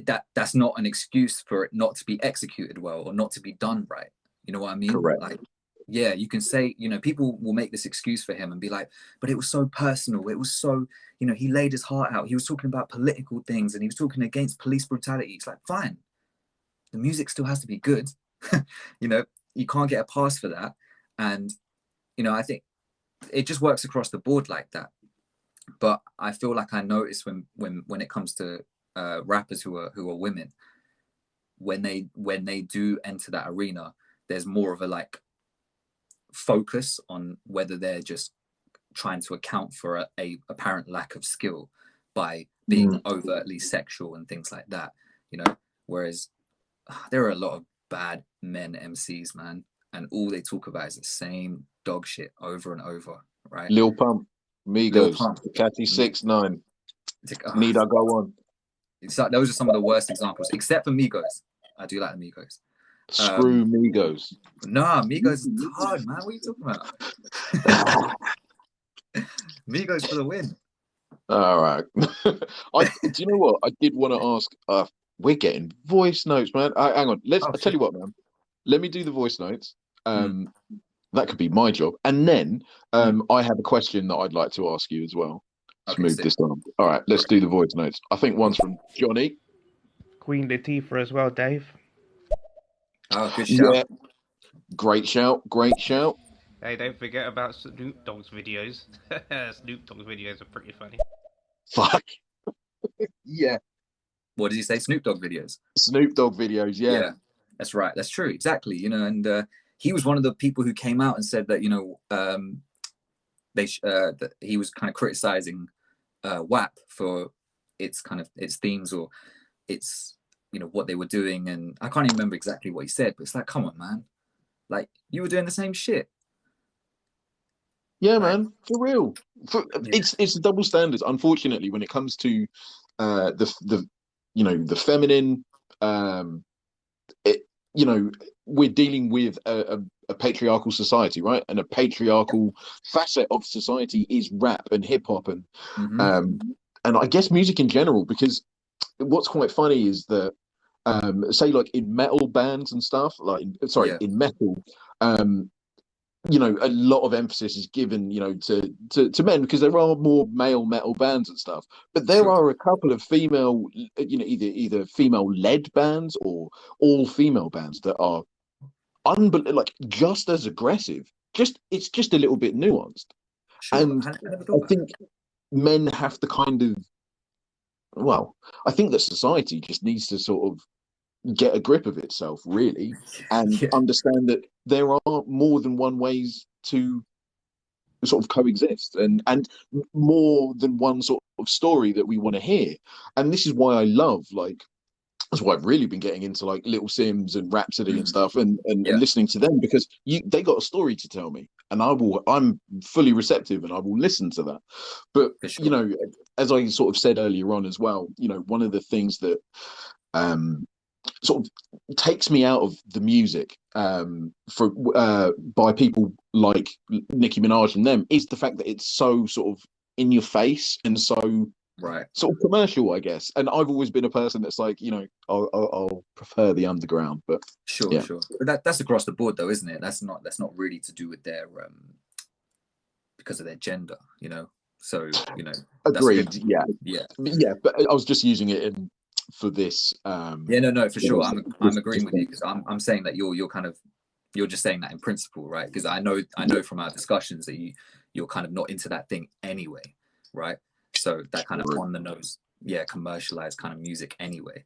that's not an excuse for it not to be executed well or not to be done right. You know what I mean? Correct. Like, yeah, you can say, you know, people will make this excuse for him and be like, but it was so personal. It was so, you know, he laid his heart out. He was talking about political things and he was talking against police brutality. It's like, fine, the music still has to be good. You know, you can't get a pass for that. And, you know, I think it just works across the board like that. But I feel like I notice when it comes to rappers who are women, when they do enter that arena, there's more of a like focus on whether they're just trying to account for a apparent lack of skill by being overtly sexual and things like that, you know. Whereas there are a lot of bad men MCs, man, and all they talk about is the same dog shit over and over, right? Lil Pump, Migos, Catty 6ix9ine. Need I go on? It's like, those are some of the worst examples, except for Migos. I do like the Migos. Screw Migos. Nah, Migos is hard, man. What are you talking about? Migos for the win. All right. Do you know what? I did want to ask. We're getting voice notes, man. Hang on. I'll tell you what, man. Let me do the voice notes. That could be my job. And then I have a question that I'd like to ask you as well. Let's move this on. All right, let's do the voice notes. I think one's from Johnny. Queen Latifah as well, Dave. Oh, good shout. Yeah. Great shout. Great shout. Hey, don't forget about Snoop Dogg's videos. Snoop Dogg's videos are pretty funny. Fuck. Yeah. What did you say? Snoop Dogg videos? Snoop Dogg videos, yeah. That's right. That's true. Exactly. You know, and he was one of the people who came out and said that, you know, that he was kind of criticizing WAP for its themes or its, you know, what they were doing. And I can't even remember exactly what he said, but it's like, come on, man. Like, you were doing the same shit. Yeah, man, for real. It's double standards. Unfortunately, when it comes to the you know, the feminine, you know, we're dealing with a patriarchal society, right? And a patriarchal facet of society is rap and hip hop and I guess music in general. Because what's quite funny is that say like in metal bands and stuff, like in metal, you know, a lot of emphasis is given, you know, to men because there are more male metal bands and stuff. But there are a couple of female, you know, either female led bands or all female bands that are like just as aggressive. It's just a little bit nuanced. And I think men have to kind of, well, I think that society just needs to sort of get a grip of itself, really, and understand that there are more than one ways to sort of coexist and more than one sort of story that we want to hear. And this is why I love, like, that's why I've really been getting into like Little Sims and Rhapsody and stuff and listening to them, because they got a story to tell me, and I'm fully receptive and I will listen to that. But you know, as I sort of said earlier on as well, you know, one of the things that sort of takes me out of the music by people like Nicki Minaj and them is the fact that it's so sort of in your face and so sort of commercial, I guess. And I've always been a person that's like, you know, I'll prefer the underground, but sure. But that's across the board, though, isn't it? That's not really to do with their because of their gender, you know. So, you know, agreed. Yeah. But I was just using it for this. No, for sure. I'm agreeing with you, because I'm saying that you're just saying that in principle, right? Because I know from our discussions that you're kind of not into that thing anyway, right? So that kind of on the nose, commercialized kind of music anyway.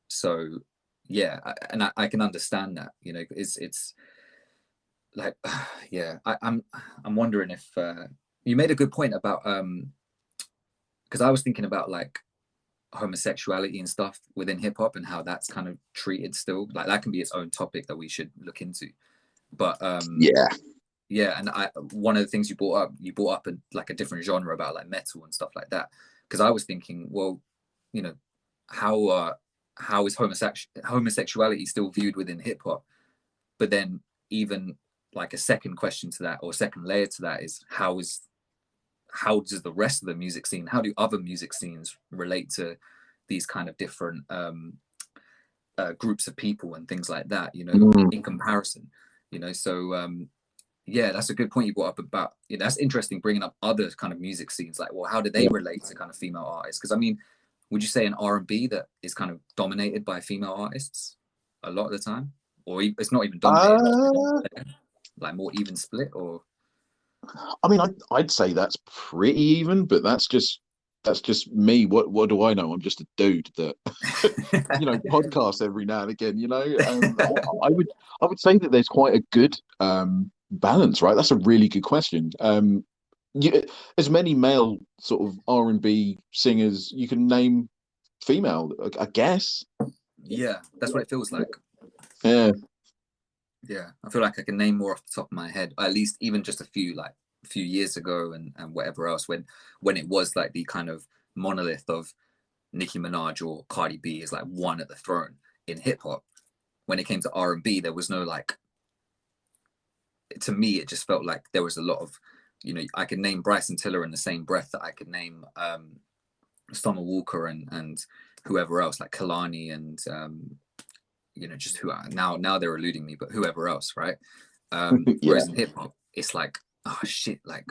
So yeah, I can understand that. You know, it's like I'm wondering if you made a good point about because I was thinking about like homosexuality and stuff within hip hop and how that's kind of treated still. Like that can be its own topic that we should look into. But and one of the things you brought up like a different genre about like metal and stuff like that, because I was thinking, well, you know, how is homosexuality still viewed within hip hop? But then even like a second question to that, or second layer to that, is how does the rest of the music scene, how do other music scenes relate to these kind of different groups of people and things like that, you know, Mm. in comparison, you know. So yeah, that's a good point you brought up about, you know, that's interesting, bringing up other kind of music scenes, like, well, how do they relate to kind of female artists? Because I mean, would you say an R&B that is kind of dominated by female artists a lot of the time, or it's not even dominated, like more even split? Or I mean, I'd say that's pretty even, but that's just me. What do I know? I'm just a dude that you know, podcasts every now and again. You know, I would say that there's quite a good balance, right? That's a really good question. As many male sort of R&B singers you can name female, I guess. yeah, that's what it feels like. Yeah. Yeah, I feel like I can name more off the top of my head, at least even just a few, like a few years ago and whatever else, when it was like the kind of monolith of Nicki Minaj or Cardi B is like one at the throne in hip hop. When it came to R&B, there was no, like, to me, it just felt like there was a lot of, you know, I could name Bryson Tiller in the same breath that I could name Summer Walker and whoever else, like Kalani and you know, just who now they're eluding me, but whoever else, right? Whereas in hip hop, it's like, oh shit, like,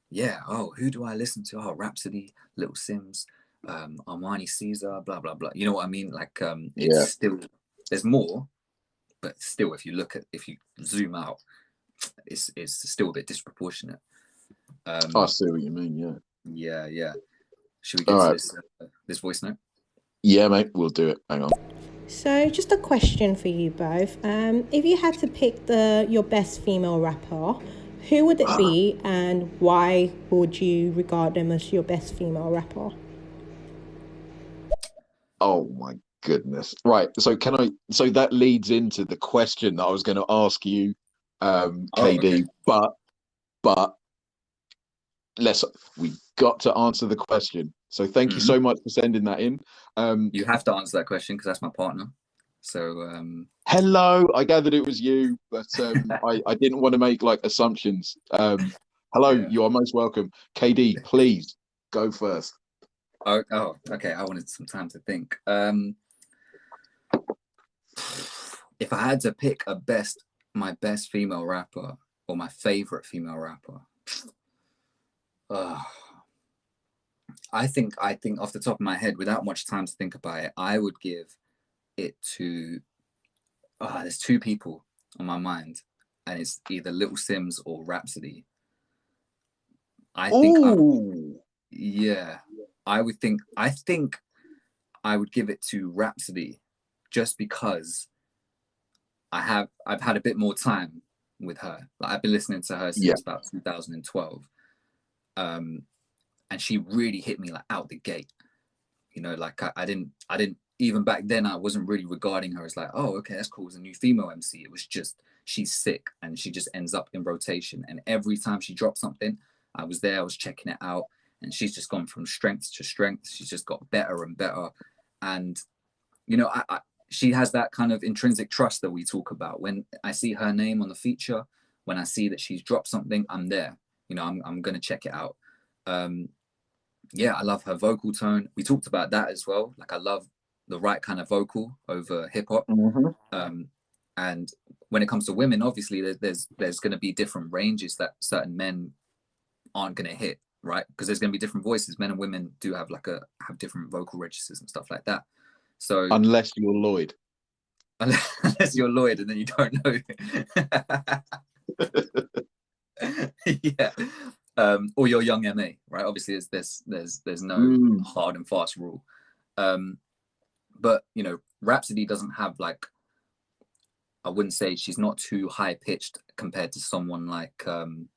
yeah, oh, who do I listen to? Oh, Rhapsody, Little Sims, Armani Caesar, blah blah blah. You know what I mean? Like, it's still, there's more, but still, if you zoom out, it's still a bit disproportionate. I see what you mean. Yeah. Should we All get to right. this voice note? Yeah, mate, we'll do it. Hang on. So, just a question for you both. If you had to pick your best female rapper, who would it be, and why would you regard them as your best female rapper? Oh my goodness. Right. So that leads into the question that I was going to ask you, KD, okay. but we got to answer the question. So thank you so much for sending that in. You have to answer that question because that's my partner. So hello, I gathered it was you, but I didn't want to make like assumptions. Hello, you are most welcome. KD, please go first. Oh, okay. I wanted some time to think. If I had to pick my best female rapper or my favorite female rapper, I think off the top of my head, without much time to think about it, I would give it to. There's two people on my mind, and it's either Little Sims or Rhapsody. I think I would give it to Rhapsody, just because I've had a bit more time with her. Like, I've been listening to her since about 2012, and she really hit me like out the gate. You know, like I didn't even back then, I wasn't really regarding her as like, oh, okay, that's cool, it's a new female MC. It was just, she's sick, and she just ends up in rotation. And every time she dropped something, I was there, I was checking it out, and she's just gone from strength to strength. She's just got better and better. And, you know, she has that kind of intrinsic trust that we talk about. When I see her name on the feature, when I see that she's dropped something, I'm there. You know, I'm going to check it out. Yeah, I love her vocal tone. We talked about that as well. Like, I love the right kind of vocal over hip hop. And when it comes to women, obviously there's going to be different ranges that certain men aren't going to hit, right? Because there's going to be different voices. Men and women do have have different vocal registers and stuff like that. So unless you're Lloyd, and then you don't know. Yeah. Or you're young MA, right? Obviously, there's no hard and fast rule. But, you know, Rhapsody doesn't have, like, I wouldn't say she's not too high pitched compared to someone like who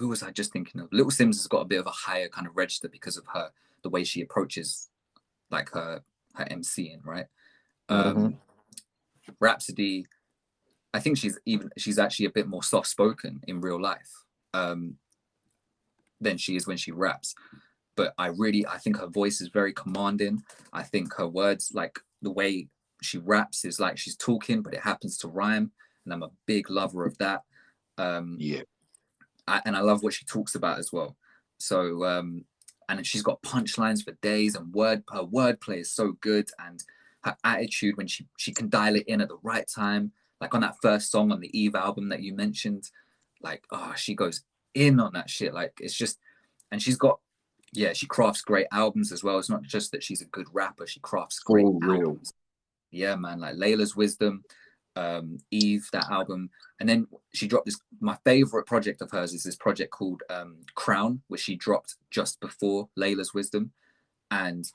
was I just thinking of? Little Sims has got a bit of a higher kind of register because of the way she approaches, like, her MCing, right? Rhapsody, I think she's actually a bit more soft spoken in real life than she is when she raps. But I think her voice is very commanding. I think her words, like the way she raps, is like she's talking, but it happens to rhyme. And I'm a big lover of that. And I love what she talks about as well. So, and she's got punchlines for days, and her wordplay is so good, and her attitude when she can dial it in at the right time, like on that first song on the Eve album that you mentioned, like she goes in on that shit. Like it's just, and she's got, she crafts great albums as well. It's not just that she's a good rapper, she crafts great albums. Yeah, man, like Layla's Wisdom, Eve, that album. And then she dropped this, my favorite project of hers is this project called Crown, which she dropped just before Layla's Wisdom. And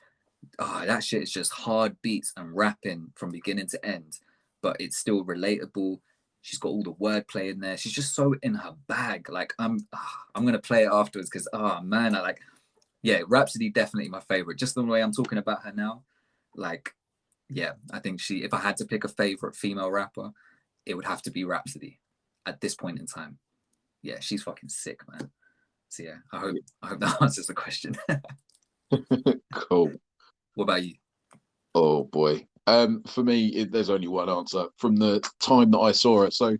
that shit is just hard beats and rapping from beginning to end, but it's still relatable. She's got all the wordplay in there. She's just so in her bag. Like I'm gonna play it afterwards because man, I like, Rhapsody definitely my favorite. Just the way I'm talking about her now, like, I think if I had to pick a favorite female rapper, it would have to be Rhapsody at this point in time. Yeah, she's fucking sick, man. So yeah, I hope that answers the question. Cool. What about you? Oh boy. For me, there's only one answer from the time that I saw it. So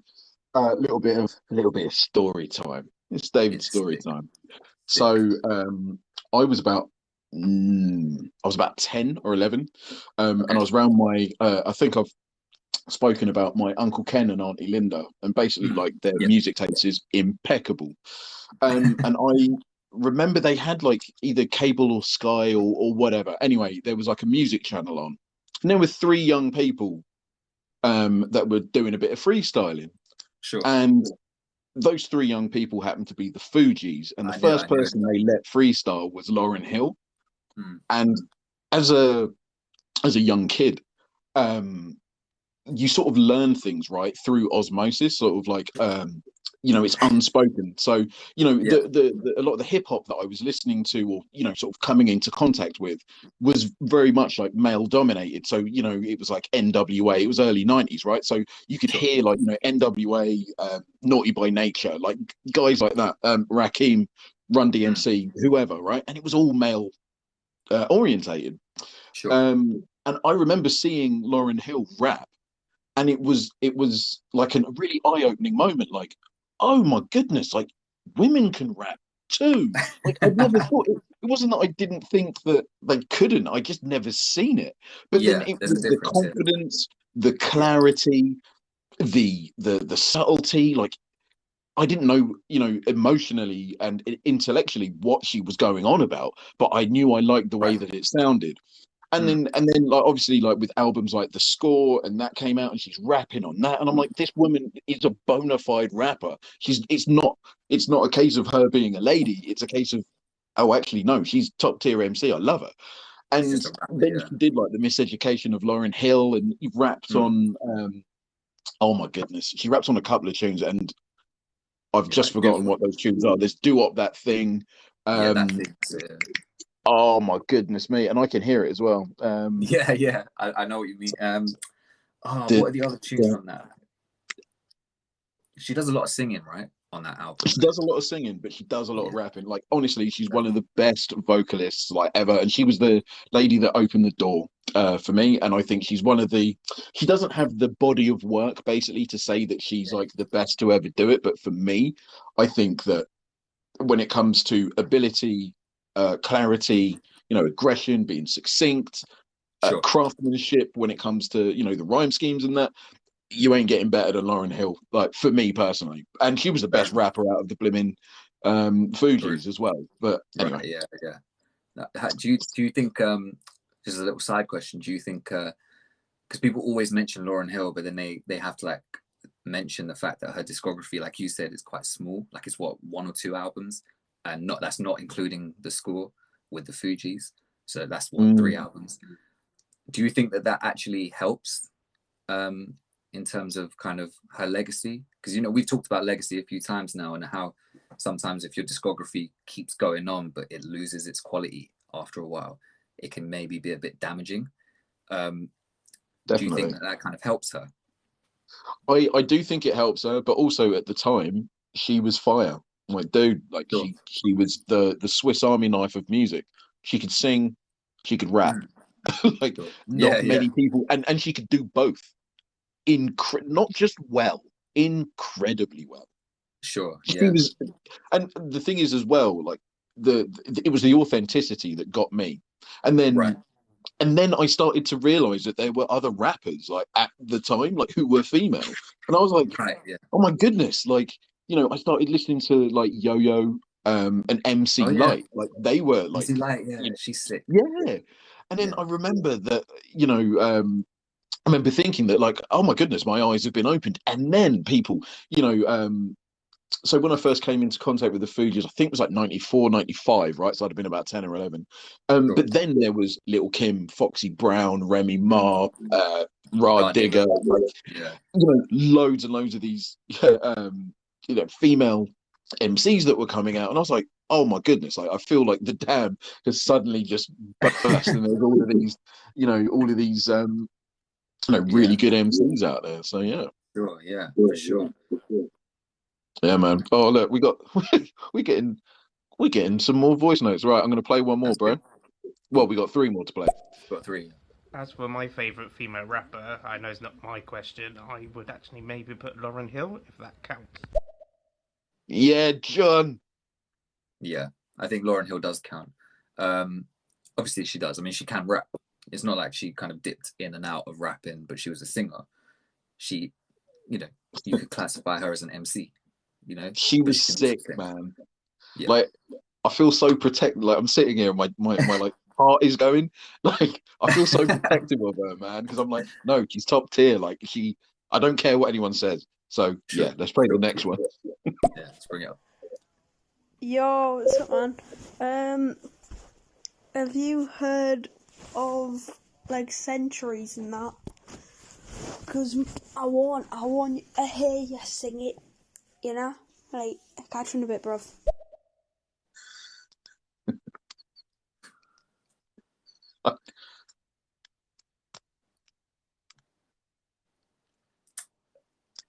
a little bit of story time. It's David's story time. So I was about 10 or 11, and I was around my I think I've spoken about my Uncle Ken and Auntie Linda, and basically like their music taste is impeccable. And I remember they had like either cable or Sky or whatever. Anyway, there was like a music channel on, and there were 3 young people that were doing a bit of freestyling. Sure. And those 3 young people happened to be the Fugees, and the first person they let freestyle was Lauryn Hill. And as a young kid, you sort of learn things right through osmosis, sort of like it's unspoken. So the a lot of the hip hop that I was listening to, or sort of coming into contact with, was very much like male dominated. So it was like NWA. It was early 90s, right? So you could hear like NWA, Naughty by Nature, like guys like that, Rakim, Run DMC, whoever, right? And it was all male orientated. Sure. And I remember seeing Lauryn Hill rap, and it was like a really eye-opening moment. Like, oh my goodness, like women can rap too. Like I'd never thought it wasn't that I didn't think that they couldn't. I just never seen it. But then it was the confidence, the clarity, the subtlety. Like I didn't know, emotionally and intellectually what she was going on about, but I knew I liked the way that it sounded. And then like obviously like with albums like The Score, and that came out and she's rapping on that, and I'm like, this woman is a bona fide rapper. It's not a case of her being a lady, it's a case of, oh actually no, she's top tier MC. I love her. And then she did like the Miseducation of Lauryn Hill, and you've rapped on oh my goodness, she raps on a couple of tunes, and I've just forgotten what those tunes are. There's Do Up That Thing. That thing. Oh my goodness me, and I can hear it as well. I know what you mean. What are the other tunes on that? She does a lot of singing, right, on that album? She does a lot of singing, but she does a lot of rapping. Like honestly, she's one of the best vocalists like ever, and she was the lady that opened the door for me. And I think she's one of the. She doesn't have the body of work basically to say that she's like the best to ever do it, but for me, I think that when it comes to ability, clarity, aggression, being succinct, craftsmanship, when it comes to the rhyme schemes and that, you ain't getting better than Lauryn Hill, like for me personally. And she was the best rapper out of the blimmin' Fugees as well. But anyway, do you think just a little side question, do you think because people always mention Lauryn Hill, but then they have to like mention the fact that her discography, like you said, is quite small, like it's what, 1 or 2 albums, and that's not including The Score with the Fugees, so that's what 3 albums. Do you think that actually helps in terms of kind of her legacy? Because we've talked about legacy a few times now, and how sometimes if your discography keeps going on but it loses its quality after a while, it can maybe be a bit damaging. Do you think that kind of helps her? I do think it helps her, but also at the time she was fire. Like, dude, like she was the Swiss Army knife of music. She could sing, she could rap. Like not many people, and she could do both. Not just well, incredibly well. Sure. She was, and the thing is as well, like it was the authenticity that got me. And then Right. I started to realize that there were other rappers like at the time, like who were female. And I was like, Right. Yeah. oh my goodness, like, I started listening to like Yo-Yo and MC Oh yeah. Light. Like they were like, MC Light. Yeah. She's sick. yeah. And then Yeah. I remember that, I remember thinking that, like, oh my goodness, my eyes have been opened. And then people, so when I first came into contact with the Fugees, I think it was like 94, 95, right? So I'd have been about 10 or 11. Sure. But then there was Little Kim, Foxy Brown, Remy Ma, Rah Digger, like, Yeah. loads and loads of these, female MCs that were coming out. And I was like, oh my goodness, like I feel like the dam has suddenly just burst and there's all of these, really good MCs out there. So yeah. Sure. Yeah. For sure. Yeah, man. Oh look, we're getting some more voice notes. Right, I'm gonna play one more, That's bro. good. Well, we got 3 more to play. Got 3. As for my favourite female rapper, I know it's not my question. I would actually maybe put Lauryn Hill, if that counts. Yeah, John. Yeah, I think Lauryn Hill does count. Obviously she does. I mean, she can rap. It's not like she kind of dipped in and out of rapping, but she was a singer. She, you could classify her as an MC. She was she sick, man. Yeah. Like, I feel so protected. Like, I'm sitting here, and my like heart is going. Like, I feel so protective of her, man, because I'm like, no, she's top tier. Like, I don't care what anyone says. So yeah, let's play the next one. Yeah, let's bring it up. Yo, what's up, man? Have you heard of like centuries and that? Because I want to hear you sing it. Like, catch you in a bit, bruv.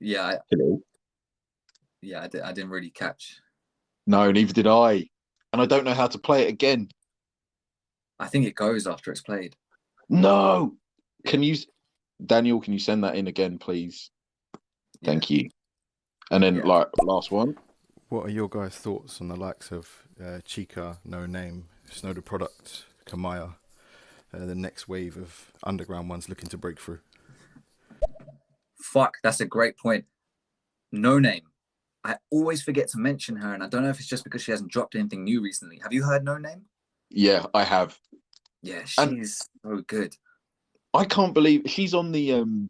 Yeah. Hello. Yeah, I didn't really catch. No, neither did I. And I don't know how to play it again. I think it goes after it's played. No. Daniel, can you send that in again, please? Thank you. And then, last one. What are your guys' thoughts on the likes of Chica, No Name, Snow the Product, Kamaya, the next wave of underground ones looking to break through? Fuck, that's a great point. No Name. I always forget to mention her, and I don't know if it's just because she hasn't dropped anything new recently. Have you heard No Name? Yeah, I have. Yeah, she's so good. I can't believe she's on the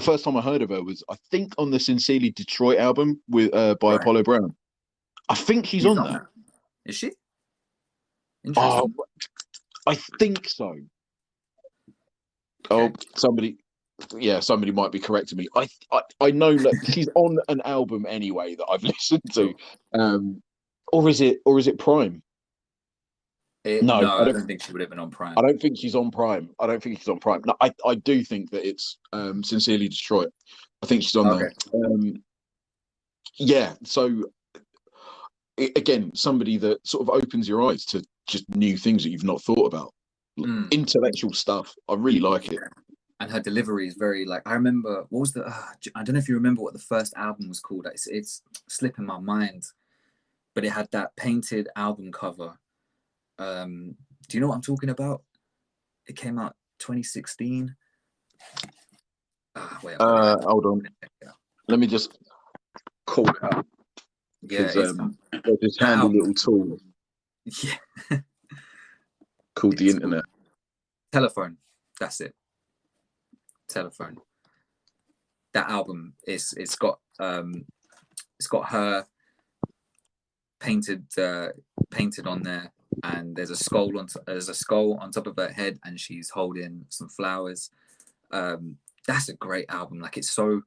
first time I heard of her was, I think, on the Sincerely Detroit album by Apollo Brown. I think she's on that. Is she? Interesting. Oh, I think so. Okay. Oh, somebody might be correcting me. I know that she's on an album anyway that I've listened to. Or is it Prime? No, I don't think she would have been on Prime. I don't think she's on Prime. No, I do think that it's Sincerely Detroit. I think she's on there. Yeah, so again, somebody that sort of opens your eyes to just new things that you've not thought about. Intellectual stuff. I really like it. And her delivery is very, like, I remember, what was I don't know if you remember what the first album was called. It's slipping my mind, but it had that painted album cover. Do you know what I'm talking about? It came out 2016. Wait. Hold on. Let me just call it out. Yeah, there's this handy little tool. Yeah. Called the internet. Telephone. That's it. Telephone. That album it's got her painted on there, and there's a skull on top of her head, and she's holding some flowers. That's a great album. Like, it's so,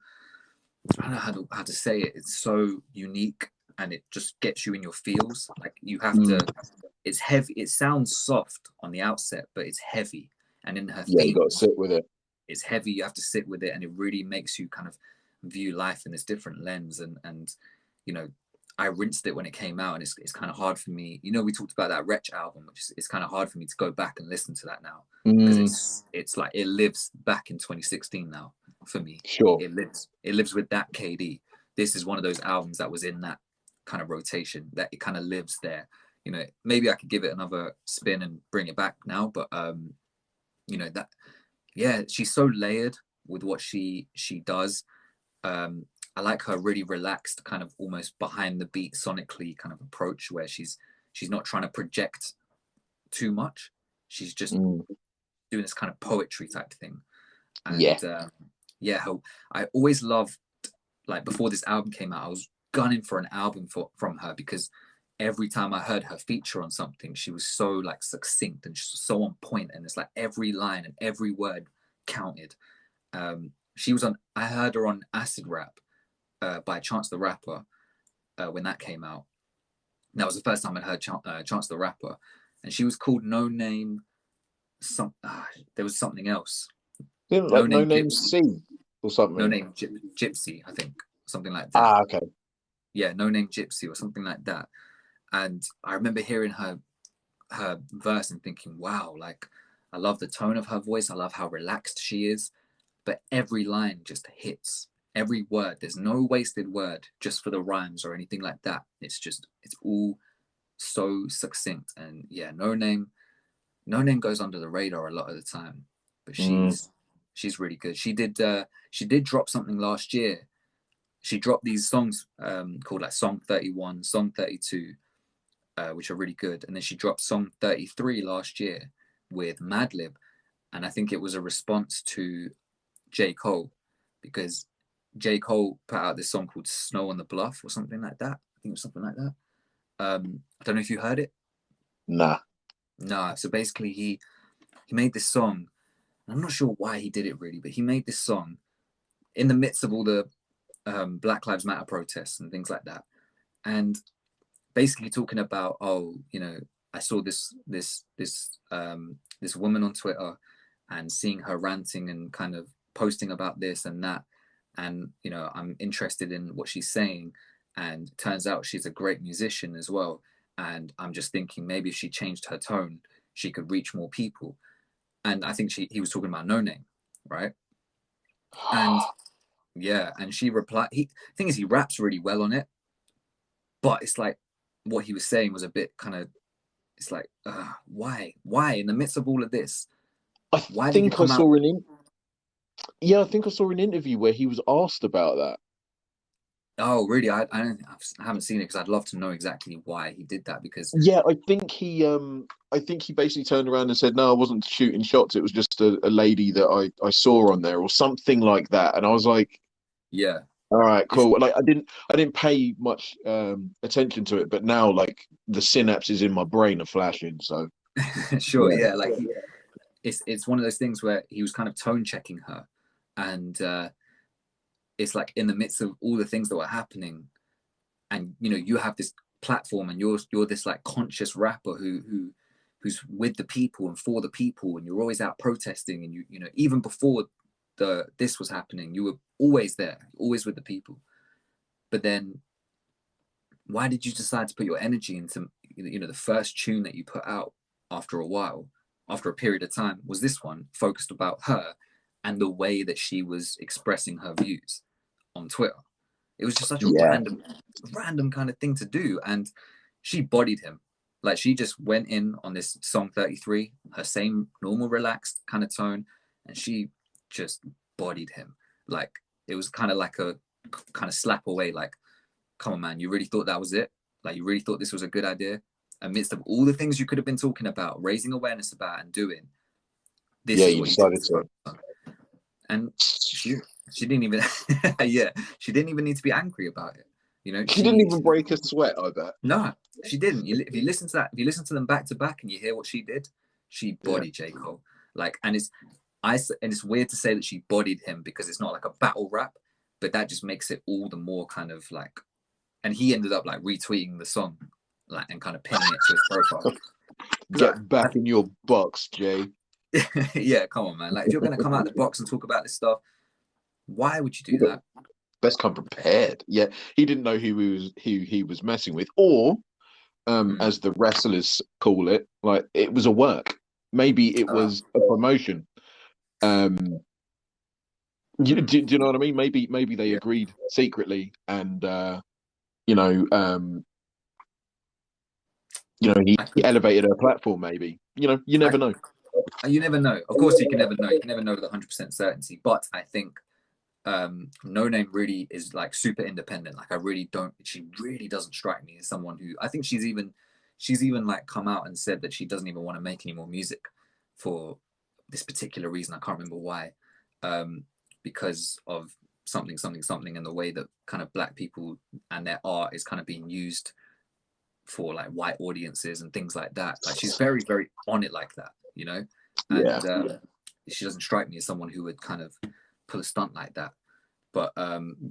I don't know how to say it. It's so unique, and it just gets you in your feels. Like, you have to. It's heavy. It sounds soft on the outset, but it's heavy. And in her you got to sit with it. It's heavy. You have to sit with it, and it really makes you kind of view life in this different lens. And I rinsed it when it came out, and it's kind of hard for me. We talked about that Wretch album, which is kind of hard for me to go back and listen to that now, because it's like it lives back in 2016 now for me. Sure, it lives with that KD. This is one of those albums that was in that kind of rotation, that it kind of lives there. you know, maybe I could give it another spin and bring it back now, but you know, that, yeah, she's so layered with what she does. I like her really relaxed, kind of almost behind the beat sonically kind of approach, where she's not trying to project too much. She's just doing this kind of poetry type thing. And yeah, I always loved, like, before this album came out, I was gunning for an album from her, because every time I heard her feature on something, she was so like succinct and so on point, and it's like every line and every word counted. She was on, I heard her on Acid Rap by Chance the Rapper when that came out. And that was the first time I heard Chance the Rapper, and she was called No Name. There was something else. No Name C or something. No Name Gypsy, I think, something like that. Okay. Yeah, No Name Gypsy or something like that. And I remember hearing her verse and thinking, wow, like, I love the tone of her voice. I love how relaxed she is. But every line just hits. Every word. There's no wasted word just for the rhymes or anything like that. It's all so succinct. And yeah, No Name goes under the radar a lot of the time. But she's really good. She did drop something last year. She dropped these songs called like Song 31, Song 32, which are really good. And then she dropped Song 33 last year with Madlib. And I think it was a response to J. Cole, because J. Cole put out this song called Snow on the Bluff or something like that. I think it was something like that. I don't know if you heard it. Nah. So basically he made this song. I'm not sure why he did it really, but he made this song in the midst of all the Black Lives Matter protests and things like that. And basically talking about, oh, you know, I saw this woman on Twitter and seeing her ranting and kind of posting about this and that, and you know, I'm interested in what she's saying, and turns out she's a great musician as well, and I'm just thinking maybe if she changed her tone, she could reach more people. And I think he was talking about No Name, right? And yeah, and she replied, thing is, he raps really well on it, but it's like what he was saying was a bit kind of, it's like, why in the midst of all of this, why did you come out? I think I saw an interview where he was asked about that. Oh, really? I haven't seen it, because I'd love to know exactly why he did that. Because I think he basically turned around and said, no, I wasn't shooting shots. It was just a lady that I saw on there or something like that. And I was like, yeah, all right, cool. Like I didn't pay much attention to it, but now like the synapses in my brain are flashing. So sure, yeah, like it's one of those things where he was kind of tone checking her, and it's like in the midst of all the things that were happening, and you know, you have this platform, and you're this like conscious rapper who's with the people and for the people, and you're always out protesting, and you know, even before this was happening, you were always there, always with the people. But then why did you decide to put your energy into, you know, the first tune that you put out after a period of time was this one, focused about her and the way that she was expressing her views on Twitter? It was just such a random kind of thing to do. And she bodied him. Like, she just went in on this Song 33, her same normal relaxed kind of tone, and she just bodied him. Like, it was kind of like a kind of slap away, like, come on, man, you really thought that was it? Like, you really thought this was a good idea? Amidst of all the things you could have been talking about, raising awareness about and doing, this is what you decided to. And she didn't even she didn't even need to be angry about it. You know, she didn't even break a sweat, I bet. No, she didn't. If you listen to them back to back and you hear what she did, she bodied J. Cole. Like, and it's weird to say that she bodied him, because it's not like a battle rap, but that just makes it all the more kind of like, and he ended up like retweeting the song, like, and kind of pinning it to his profile. Get back in your box, Jay. Yeah, come on, man. Like, if you're going to come out of the box and talk about this stuff, why would you do that? Best come prepared. Yeah, he didn't know who he was messing with, or as the wrestlers call it, like, it was a work. Maybe it was a promotion. Do you know what I mean? Maybe they agreed secretly, and he elevated her platform. Maybe you never know. You never know. Of course, you can never know. You can never know with 100% certainty. But I think No Name really is like super independent. Like I really don't. She really doesn't strike me as someone who. I think she's even like come out and said that she doesn't even want to make any more music for this particular reason. I can't remember why. Because of something, and the way that kind of black people and their art is kind of being used for like white audiences and things like that. Like she's very, very on it like that, and she doesn't strike me as someone who would kind of pull a stunt like that. But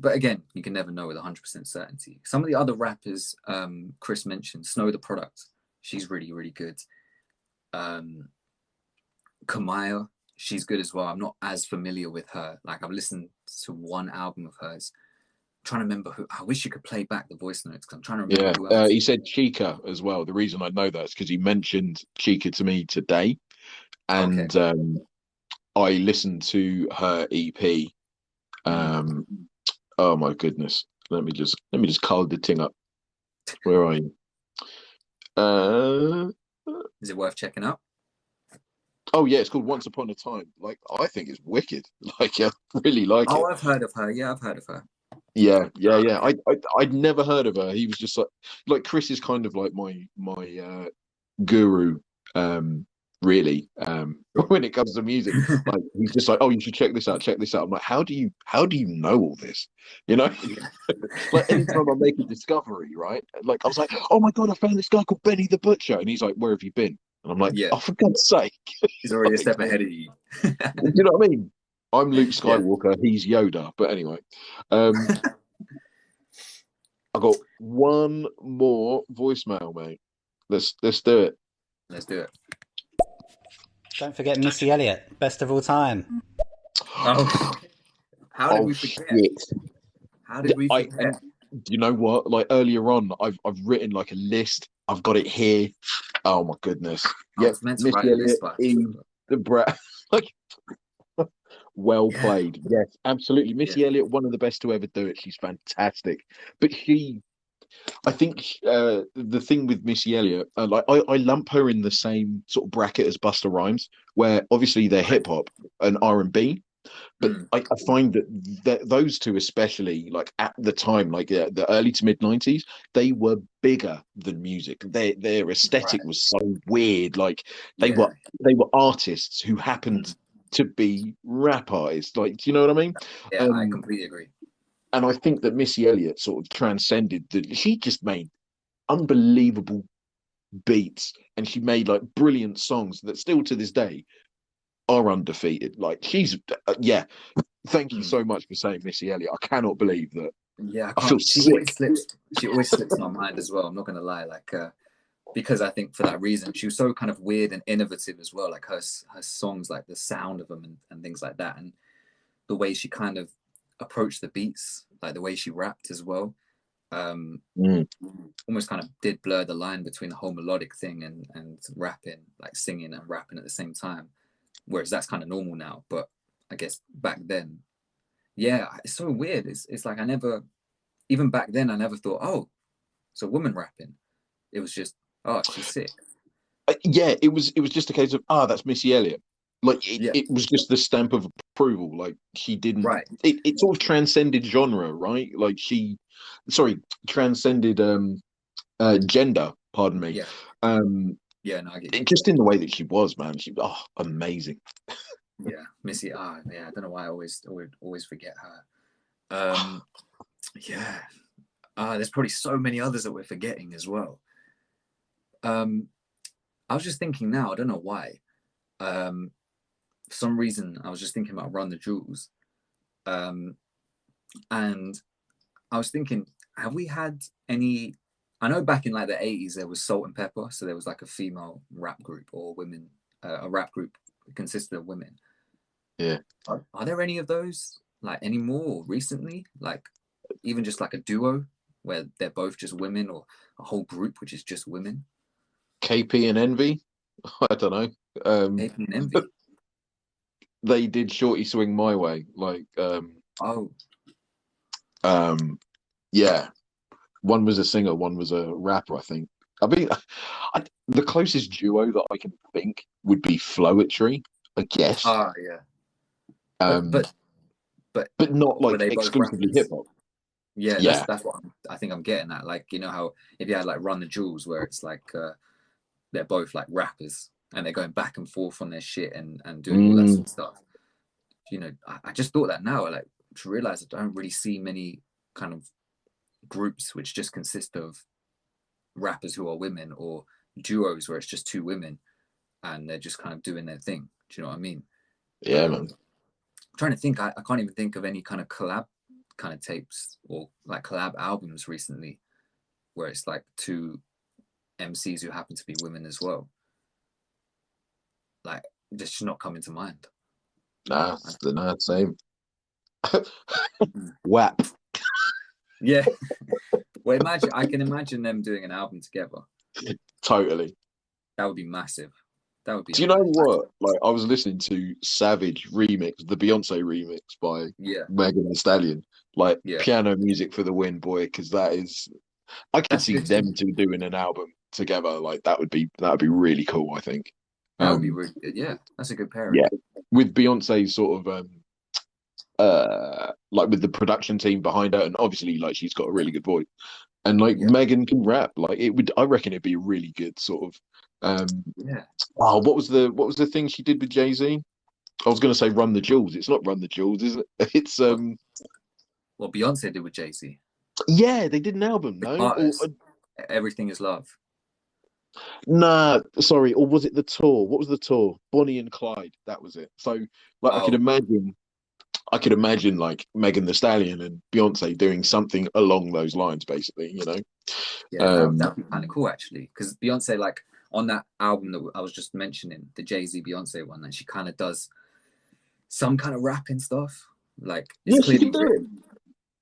again, you can never know with 100% certainty. Some of the other rappers, Chris mentioned, Snow the Product, she's really, really good. Kamaya, she's good as well. I'm not as familiar with her. Like I've listened to one album of hers. I'm trying to remember who. I wish you could play back the voice notes because I'm trying to remember who else. He said Chica as well. The reason I know that is because he mentioned Chica to me today, and I listened to her EP. Oh my goodness! Let me just call the thing up. Where are you? Is it worth checking out? Oh yeah, it's called Once Upon a Time. Like I think it's wicked. Like I really like it. Oh, I've heard of her. Yeah, I've heard of her. Yeah. I'd never heard of her. He was just like Chris is kind of like my guru, really. When it comes to music, like he's just like, oh, you should check this out. I'm like, how do you know all this? Like anytime I make a discovery, right? Like I was like, oh my god, I found this guy called Benny the Butcher, and he's like, where have you been? And I'm like, oh, for God's sake. He's already a step ahead of you. You know what I mean? I'm Luke Skywalker, he's Yoda. But anyway, I got one more voicemail, mate. Let's do it. Let's do it. Don't forget Missy Elliott, best of all time. Oh, how did we forget? Shit. How did we forget? You know what? Like earlier on, I've written like a list. I've got it here. Oh my goodness! Yeah, Missy Elliott, the brat. Like, well played. Yes, absolutely. Missy Elliott, one of the best to ever do it. She's fantastic. But I think the thing with Missy Elliott, like I lump her in the same sort of bracket as Busta Rhymes, where obviously they're hip hop and R&B. But I find that those two, especially like at the time, like the early to mid 90s, they were bigger than music. Their aesthetic was so weird. Like they were artists who happened to be rap artists. Like, do you know what I mean? Yeah, I completely agree. And I think that Missy Elliott sort of transcended that. She just made unbelievable beats, and she made like brilliant songs that still to this day are undefeated. Like she's thank you so much for saying Missy Elliott. I cannot believe that. Yeah, I feel sick. She always slips my mind as well. I'm not gonna lie, like because I think for that reason she was so kind of weird and innovative as well. Like her songs, like the sound of them and things like that, and the way she kind of approached the beats, like the way she rapped as well. Almost kind of did blur the line between the whole melodic thing and rapping, like singing and rapping at the same time. Whereas that's kind of normal now, but I guess back then, it's so weird. It's like even back then, I never thought, oh, it's a woman rapping. It was just, oh, she's sick. It was just a case of, that's Missy Elliott. Like it was just the stamp of approval. Like she didn't. Right. It sort of transcended genre, right? Like transcended gender. Pardon me. Yeah. No, I get you. Just in the way that she was, man. She amazing. Yeah, Missy. I don't know why I always forget her. There's probably so many others that we're forgetting as well. I was just thinking now. I don't know why. For some reason, I was just thinking about Run the Jewels, and I was thinking, have we had any? I know back in like the 80s there was Salt and Pepper, so there was like a female rap group or women, a rap group that consisted of women. Yeah. Are there any of those like anymore recently? Like even just like a duo where they're both just women, or a whole group which is just women? KP and Envy? I don't know. KP and Envy. They did Shorty Swing My Way, like yeah. One was a singer, one was a rapper, I think. I mean, the closest duo that I can think would be Floetry, I guess. Ah, yeah. Um, but not were like they both exclusively rappers? hip hop. Yeah, Yeah. that's what I think I'm getting at. Like, you know how if you had like Run the Jewels, where it's like they're both like rappers and they're going back and forth on their shit and doing all that sort of stuff. You know, I just thought that now, like, to realize I don't really see many kind of groups which just consist of rappers who are women, or duos where it's just two women and they're just kind of doing their thing. Do you know what I mean? Yeah, man. I'm trying to think. I can't even think of any kind of collab kind of tapes or like collab albums recently where it's like two MCs who happen to be women as well. Like, just not coming to mind. Nah, same. WAP. Yeah. Well, I can imagine them doing an album together. Totally. That would be massive. That would be. Do you know what? Like, I was listening to Savage remix, the Beyonce remix by Megan Thee Stallion. Like, piano music for the win, boy, because that is. I could see them two doing an album together. Like, that would be really cool, I think. That would be really good. Yeah, that's a good pairing. Yeah, with Beyonce's sort of like with the production team behind her, and obviously like she's got a really good voice, and like Megan can rap. Like, it would, I reckon it'd be a really good sort of oh, what was the thing she did with Jay-Z? I was going to say Run the Jewels. It's not Run the Jewels, is it? It's what Beyonce did with Jay-Z. Yeah, they did an album. No, Everything Is Love. Nah, sorry. Or was it the tour? What was the tour? Bonnie and Clyde. That was it. So, like, I could imagine like Megan Thee Stallion and Beyonce doing something along those lines, basically. You know. Yeah, that'd be kind of cool actually, because Beyonce, like on that album that I was just mentioning, the Jay-Z Beyonce one, and she kind of does some kind of rapping stuff. Like, it's she can do it.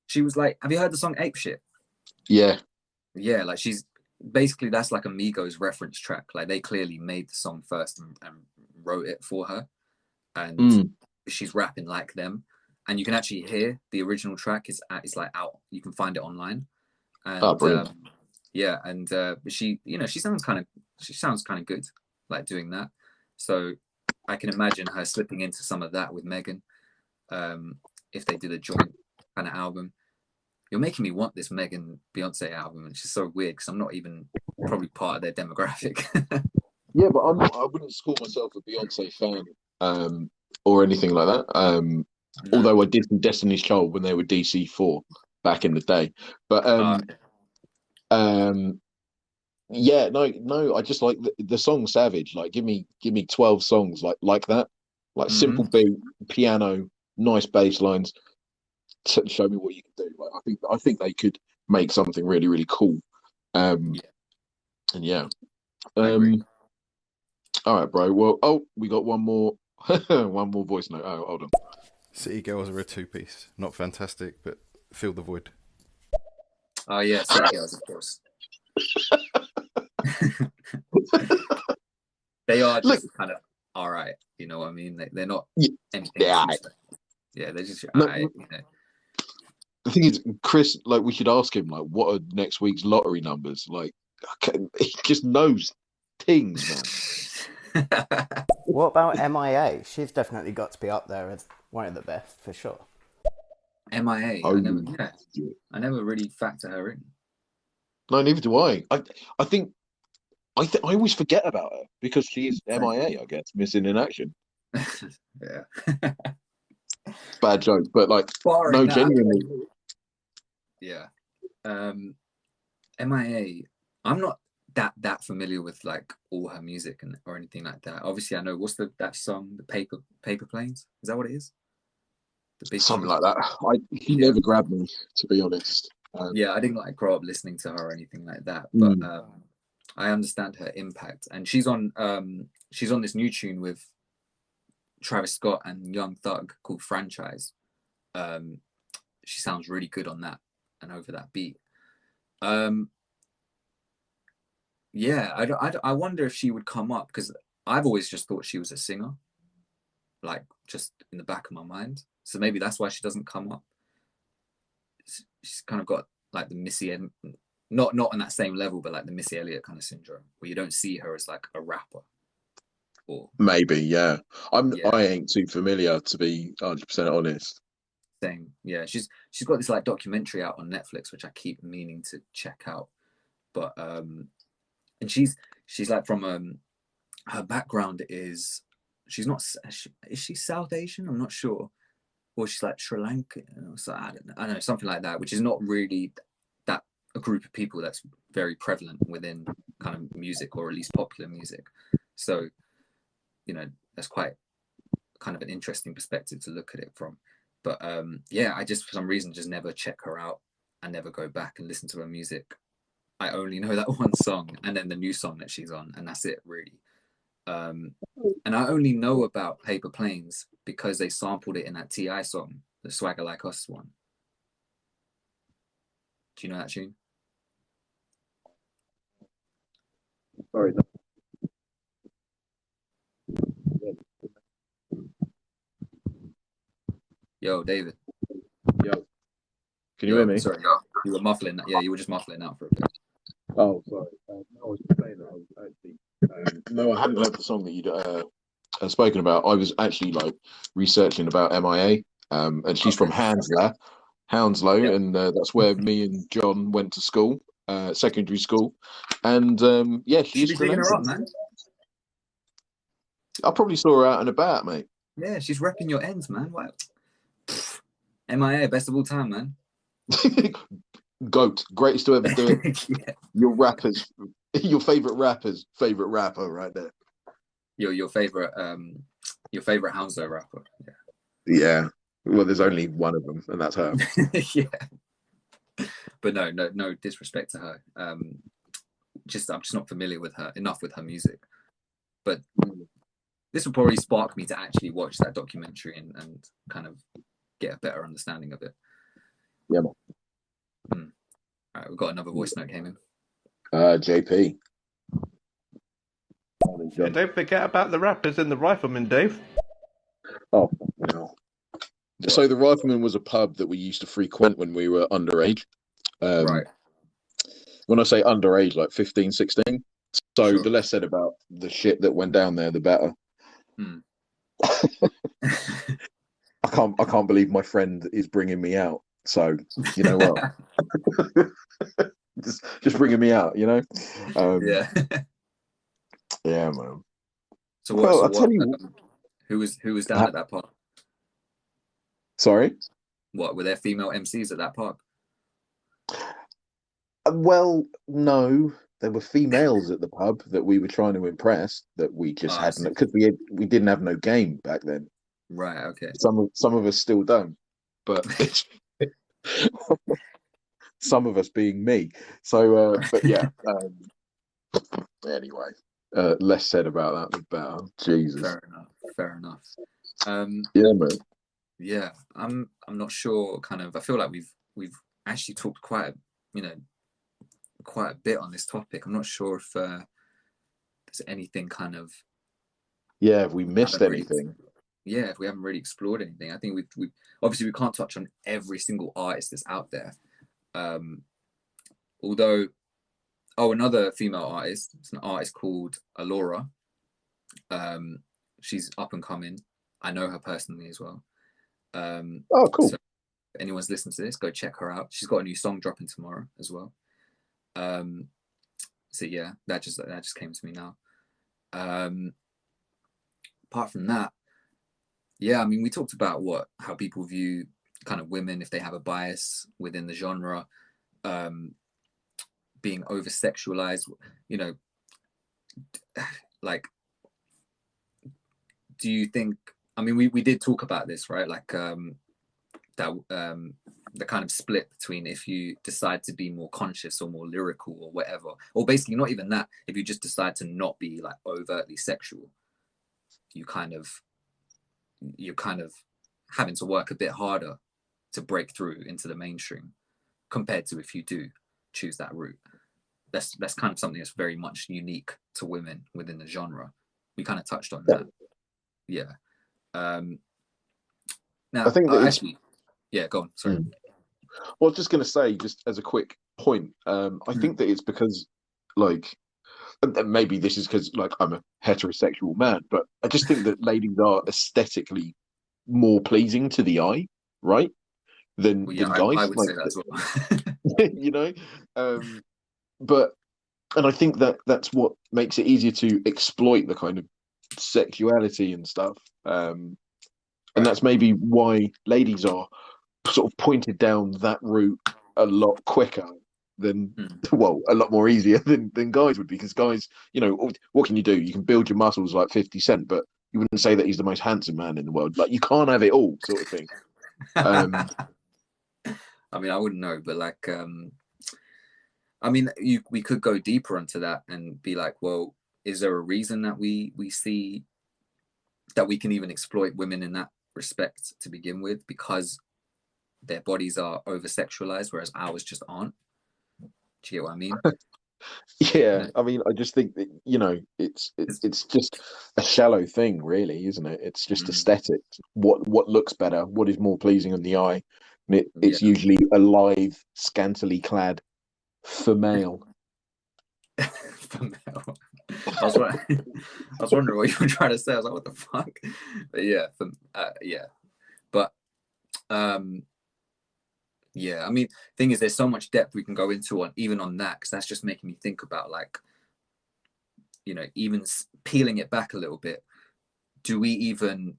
She was like, have you heard the song Ape Shit? Yeah. Yeah, like she's basically, that's like a Migos reference track. Like, they clearly made the song first and wrote it for her, and she's rapping like them. And you can actually hear the original track is like out. You can find it online. And she, you know, she sounds kind of good, like doing that. So I can imagine her slipping into some of that with Megan, if they did a joint kind of album. You're making me want this Megan Beyonce album, which is so weird because I'm not even probably part of their demographic. Yeah, but I wouldn't call myself a Beyonce fan, or anything like that. Although I did some Destiny's Child when they were DC4 back in the day. But yeah, no, I just like the song Savage. Like, give me 12 songs like that, like simple beat, piano, nice bass lines. Show me what you can do. Like, I think they could make something really, really cool. And yeah. All right, bro. Well, we got one more voice note. Oh, hold on. City Girls are a two-piece. Not fantastic, but fill the void. Oh yeah, City Girls, of course. They are just kind of all right. You know what I mean? They're not anything. Yeah, they're just all right. You know. The thing is, Chris, like, we should ask him, like, what are next week's lottery numbers? Like, he just knows things, man. What about MIA? She's definitely got to be up there as one of the best, for sure. MIA? I never really factor her in. No, neither do I. I think I always forget about her because she is MIA, I guess, missing in action. Yeah. Bad joke, but like, no, genuinely. Yeah. MIA, I'm not that familiar with like all her music or anything like that. Obviously, I know what's that song, the paper planes. Is that what it is? Something like that. He never grabbed me, to be honest. Yeah, I didn't like grow up listening to her or anything like that, but I understand her impact, and she's on this new tune with Travis Scott and Young Thug called Franchise. She sounds really good on that and over that beat. Yeah, I wonder if she would come up, because I've always just thought she was a singer, like just in the back of my mind. So maybe that's why she doesn't come up. She's kind of got like the not on that same level, but like the Missy Elliott kind of syndrome, where you don't see her as like a rapper. Or Maybe, yeah. yeah, I ain't too familiar, to be 100% honest. same. Yeah, she's got this like documentary out on Netflix, which I keep meaning to check out. But and she's like from her background is, she's not, is she South Asian? I'm not sure. Or she's like Sri Lankan, so I don't know, something like that, which is not really that a group of people that's very prevalent within kind of music, or at least popular music. So, you know, that's quite kind of an interesting perspective to look at it from. But yeah, I just for some reason just never check her out. I never go back and listen to her music. I only know that one song and then the new song that she's on, and that's it really. And I only know about Paper Planes because they sampled it in that T.I. song, the Swagger Like Us one. Do you know that tune? Sorry. Yo, David. Yo. Can you hear me? Sorry, you were muffling. Yeah, you were just muffling out for a bit. Oh, sorry. No, I was saying that I was actually. No, I hadn't heard the song that you'd spoken about. I was actually like researching about MIA, and she's from Hounslow, Yep. and that's where me and John went to school, secondary school, and yeah, Should be digging her up, man. I probably saw her out and about, mate. Yeah, she's repping your ends, man. Wow. MIA, best of all time, man. GOAT, greatest to ever do it. Yeah. Your favorite rapper right there. Your favorite Hounslow rapper. Yeah. Well, there's only one of them, and that's her. Yeah. But no disrespect to her. I'm just not familiar with her enough with her music. But this will probably spark me to actually watch that documentary and kind of get a better understanding of it. Yeah, man. All right, we've got another voice note came in. JP. Yeah, don't forget about the rappers and the riflemen, Dave. Oh, no. So the Rifleman was a pub that we used to frequent when we were underage. Right. When I say underage, like 15, 16. So Sure. the less said about the shit that went down there, the better. I can't believe my friend is bringing me out. So you know what? just bringing me out, you know. Yeah. Yeah, man. So what? Well, I'll tell you. Who was down at that park? Sorry. What, were there female MCs at that park? Well, no, there were females at the pub that we were trying to impress that we just hadn't, because we didn't have no game back then. Right. Okay. Some of us still don't, but some of us being me. So, but yeah. Anyway, less said about that, the better. Jesus. Fair enough. Yeah, man. Yeah, I'm not sure. Kind of, I feel like we've actually talked quite a bit on this topic. I'm not sure if there's anything kind of. Yeah, have we missed anything? Yeah, if we haven't really explored anything, I think we obviously we can't touch on every single artist that's out there. Although, another female artist. It's an artist called Alora. She's up and coming. I know her personally as well. Oh, cool. So if anyone's listening to this, go check her out. She's got a new song dropping tomorrow as well. So yeah, that just came to me now. Apart from that, yeah, I mean, we talked about how people view kind of women, if they have a bias within the genre, being over-sexualized, you know, like, do you think, I mean, we did talk about this, right? Like the kind of split between if you decide to be more conscious or more lyrical or whatever, or basically not even that, if you just decide to not be like overtly sexual, you're kind of having to work a bit harder to break through into the mainstream compared to if you do choose that route. That's kind of something that's very much unique to women within the genre. We kind of touched on that. Yeah. Now, I think that actually, yeah, go on. Sorry. Well, I was just going to say, just as a quick point. I think that it's because, like, and maybe this is because, like, I'm a heterosexual man, but I just think that ladies are aesthetically more pleasing to the eye, right? Well, Than I guys, would like, say that as well. you know. But and I think that that's what makes it easier to exploit the kind of sexuality and stuff. And Right. that's maybe why ladies are sort of pointed down that route a lot quicker than, well, a lot more easier than guys would be. Because guys, you know, what can you do? You can build your muscles like 50 Cent, but you wouldn't say that he's the most handsome man in the world. Like, you can't have it all, sort of thing. I mean, I wouldn't know, but like, I mean, we could go deeper into that and be like, well, is there a reason that we see that we can even exploit women in that respect to begin with, because their bodies are over sexualized, whereas ours just aren't? Do you get what I mean? Yeah, I mean, I just think that, you know, it's just a shallow thing, really, isn't it? It's just aesthetic. What looks better? What is more pleasing on the eye? And it's usually a lithe, scantily clad female. Female. I was wondering what you were trying to say. I was like, what the fuck? But yeah, yeah. But yeah, I mean, thing is, there's so much depth we can go into on even on that, because that's just making me think about, like, you know, even peeling it back a little bit. Do we even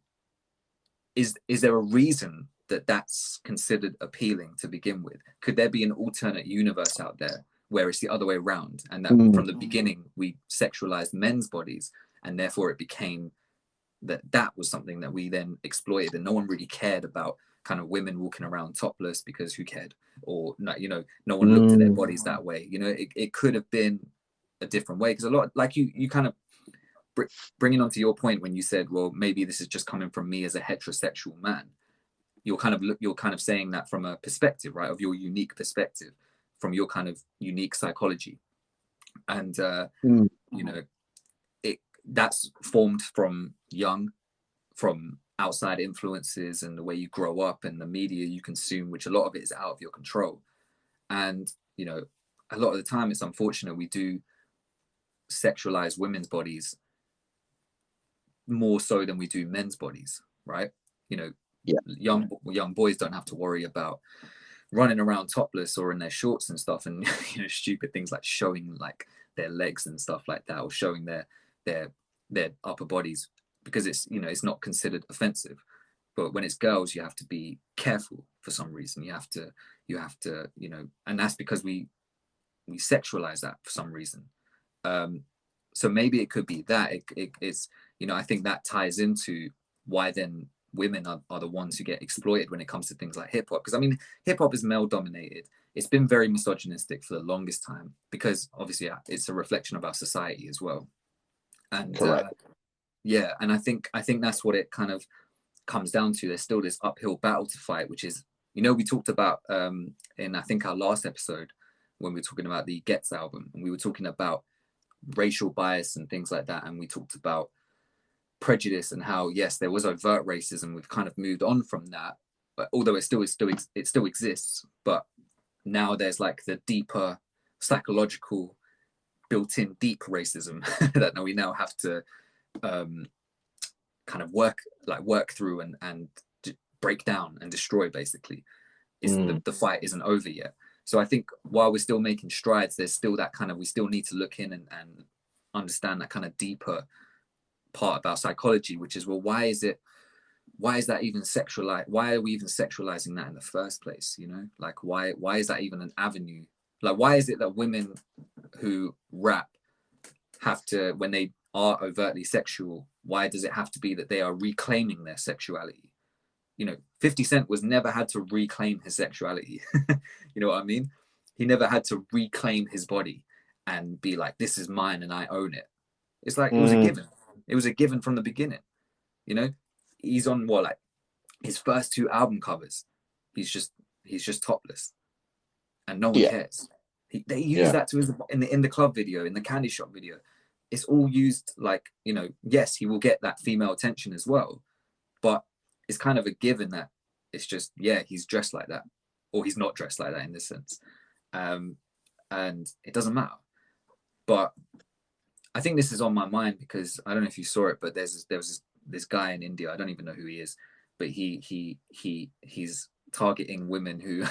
is there a reason that that's considered appealing to begin with? Could there be an alternate universe out there where it's the other way around, and that from the beginning we sexualized men's bodies, and therefore it became that was something that we then exploited, and no one really cared about kind of women walking around topless, because who cared? Or not, you know, no one looked at their bodies that way. You know, it could have been a different way, because a lot, like you kind of bringing onto your point when you said, well, maybe this is just coming from me as a heterosexual man. You're kind of saying that from a perspective, right, of your unique perspective, from your kind of unique psychology. And you know, that's formed from young, from outside influences and the way you grow up and the media you consume, which a lot of it is out of your control. And, you know, a lot of the time it's unfortunate we do sexualize women's bodies more so than we do men's bodies, right? You know, young boys don't have to worry about running around topless or in their shorts and stuff, and you know, stupid things like showing like their legs and stuff like that, or showing their upper bodies, because it's, you know, it's not considered offensive. But when it's girls, you have to be careful for some reason. You have to, you know, and that's because we sexualize that for some reason. So maybe it could be that it's, you know, I think that ties into why then women are the ones who get exploited when it comes to things like hip hop. Because I mean, hip hop is male dominated. It's been very misogynistic for the longest time, because obviously it's a reflection of our society as well. And yeah, and I think that's what it kind of comes down to. There's still this uphill battle to fight, which is, you know, we talked about in I think our last episode when we were talking about the Gets album, and we were talking about racial bias and things like that, and we talked about prejudice and how, yes, there was overt racism. We've kind of moved on from that, but although it still exists, but now there's like the deeper psychological built-in deep racism that we now have to kind of work through and break down and destroy. Basically, the fight isn't over yet. So I think while we're still making strides, there's still that kind of, we still need to look in and understand that kind of deeper part about psychology, which is, well, why is that even sexualized? Why are we even sexualizing that in the first place? You know, like why is that even an avenue? Like, why is it that women who rap have to, when they are overtly sexual, why does it have to be that they are reclaiming their sexuality? You know, 50 Cent was never had to reclaim his sexuality. You know what I mean? He never had to reclaim his body and be like, this is mine and I own it. It's like, it was a given. It was a given from the beginning. You know, he's on like his first 2 album covers. He's just topless, and no one cares. They use that to his, in the club video, in the candy shop video. It's all used like, you know, yes, he will get that female attention as well, but it's kind of a given that it's just, yeah, he's dressed like that, or he's not dressed like that in this sense. and it doesn't matter. But I think this is on my mind because I don't know if you saw it, but there was this guy in India. I don't even know who he is, but he's targeting women who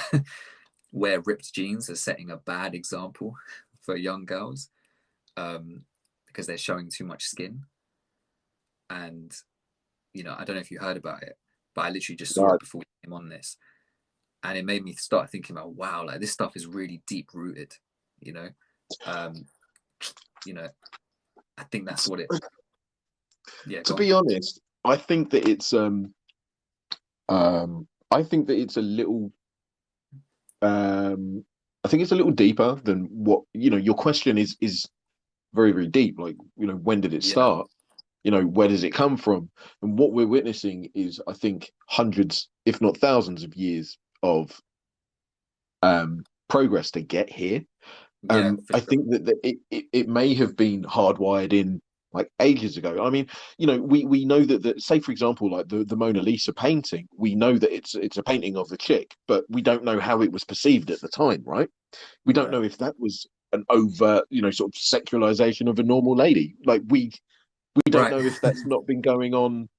wear ripped jeans as setting a bad example for young girls, because they're showing too much skin. And I don't know if you heard about it, but I literally just saw it before we came on this, and it made me start thinking about, wow, like this stuff is really deep rooted. I think that's what it. Yeah. To be honest, I think that it's a little I think it's a little deeper than what your question is very, very deep. Like, when did it start? Where does it come from? And what we're witnessing is, I think, hundreds, if not thousands of years of progress to get here. I think that it may have been hardwired in like ages ago. I mean, we know that say, for example, like the Mona Lisa painting, we know that it's a painting of the chick, but we don't know how it was perceived at the time, right? We don't know if that was an overt, sort of sexualization of a normal lady. Like we don't know if that's not been going on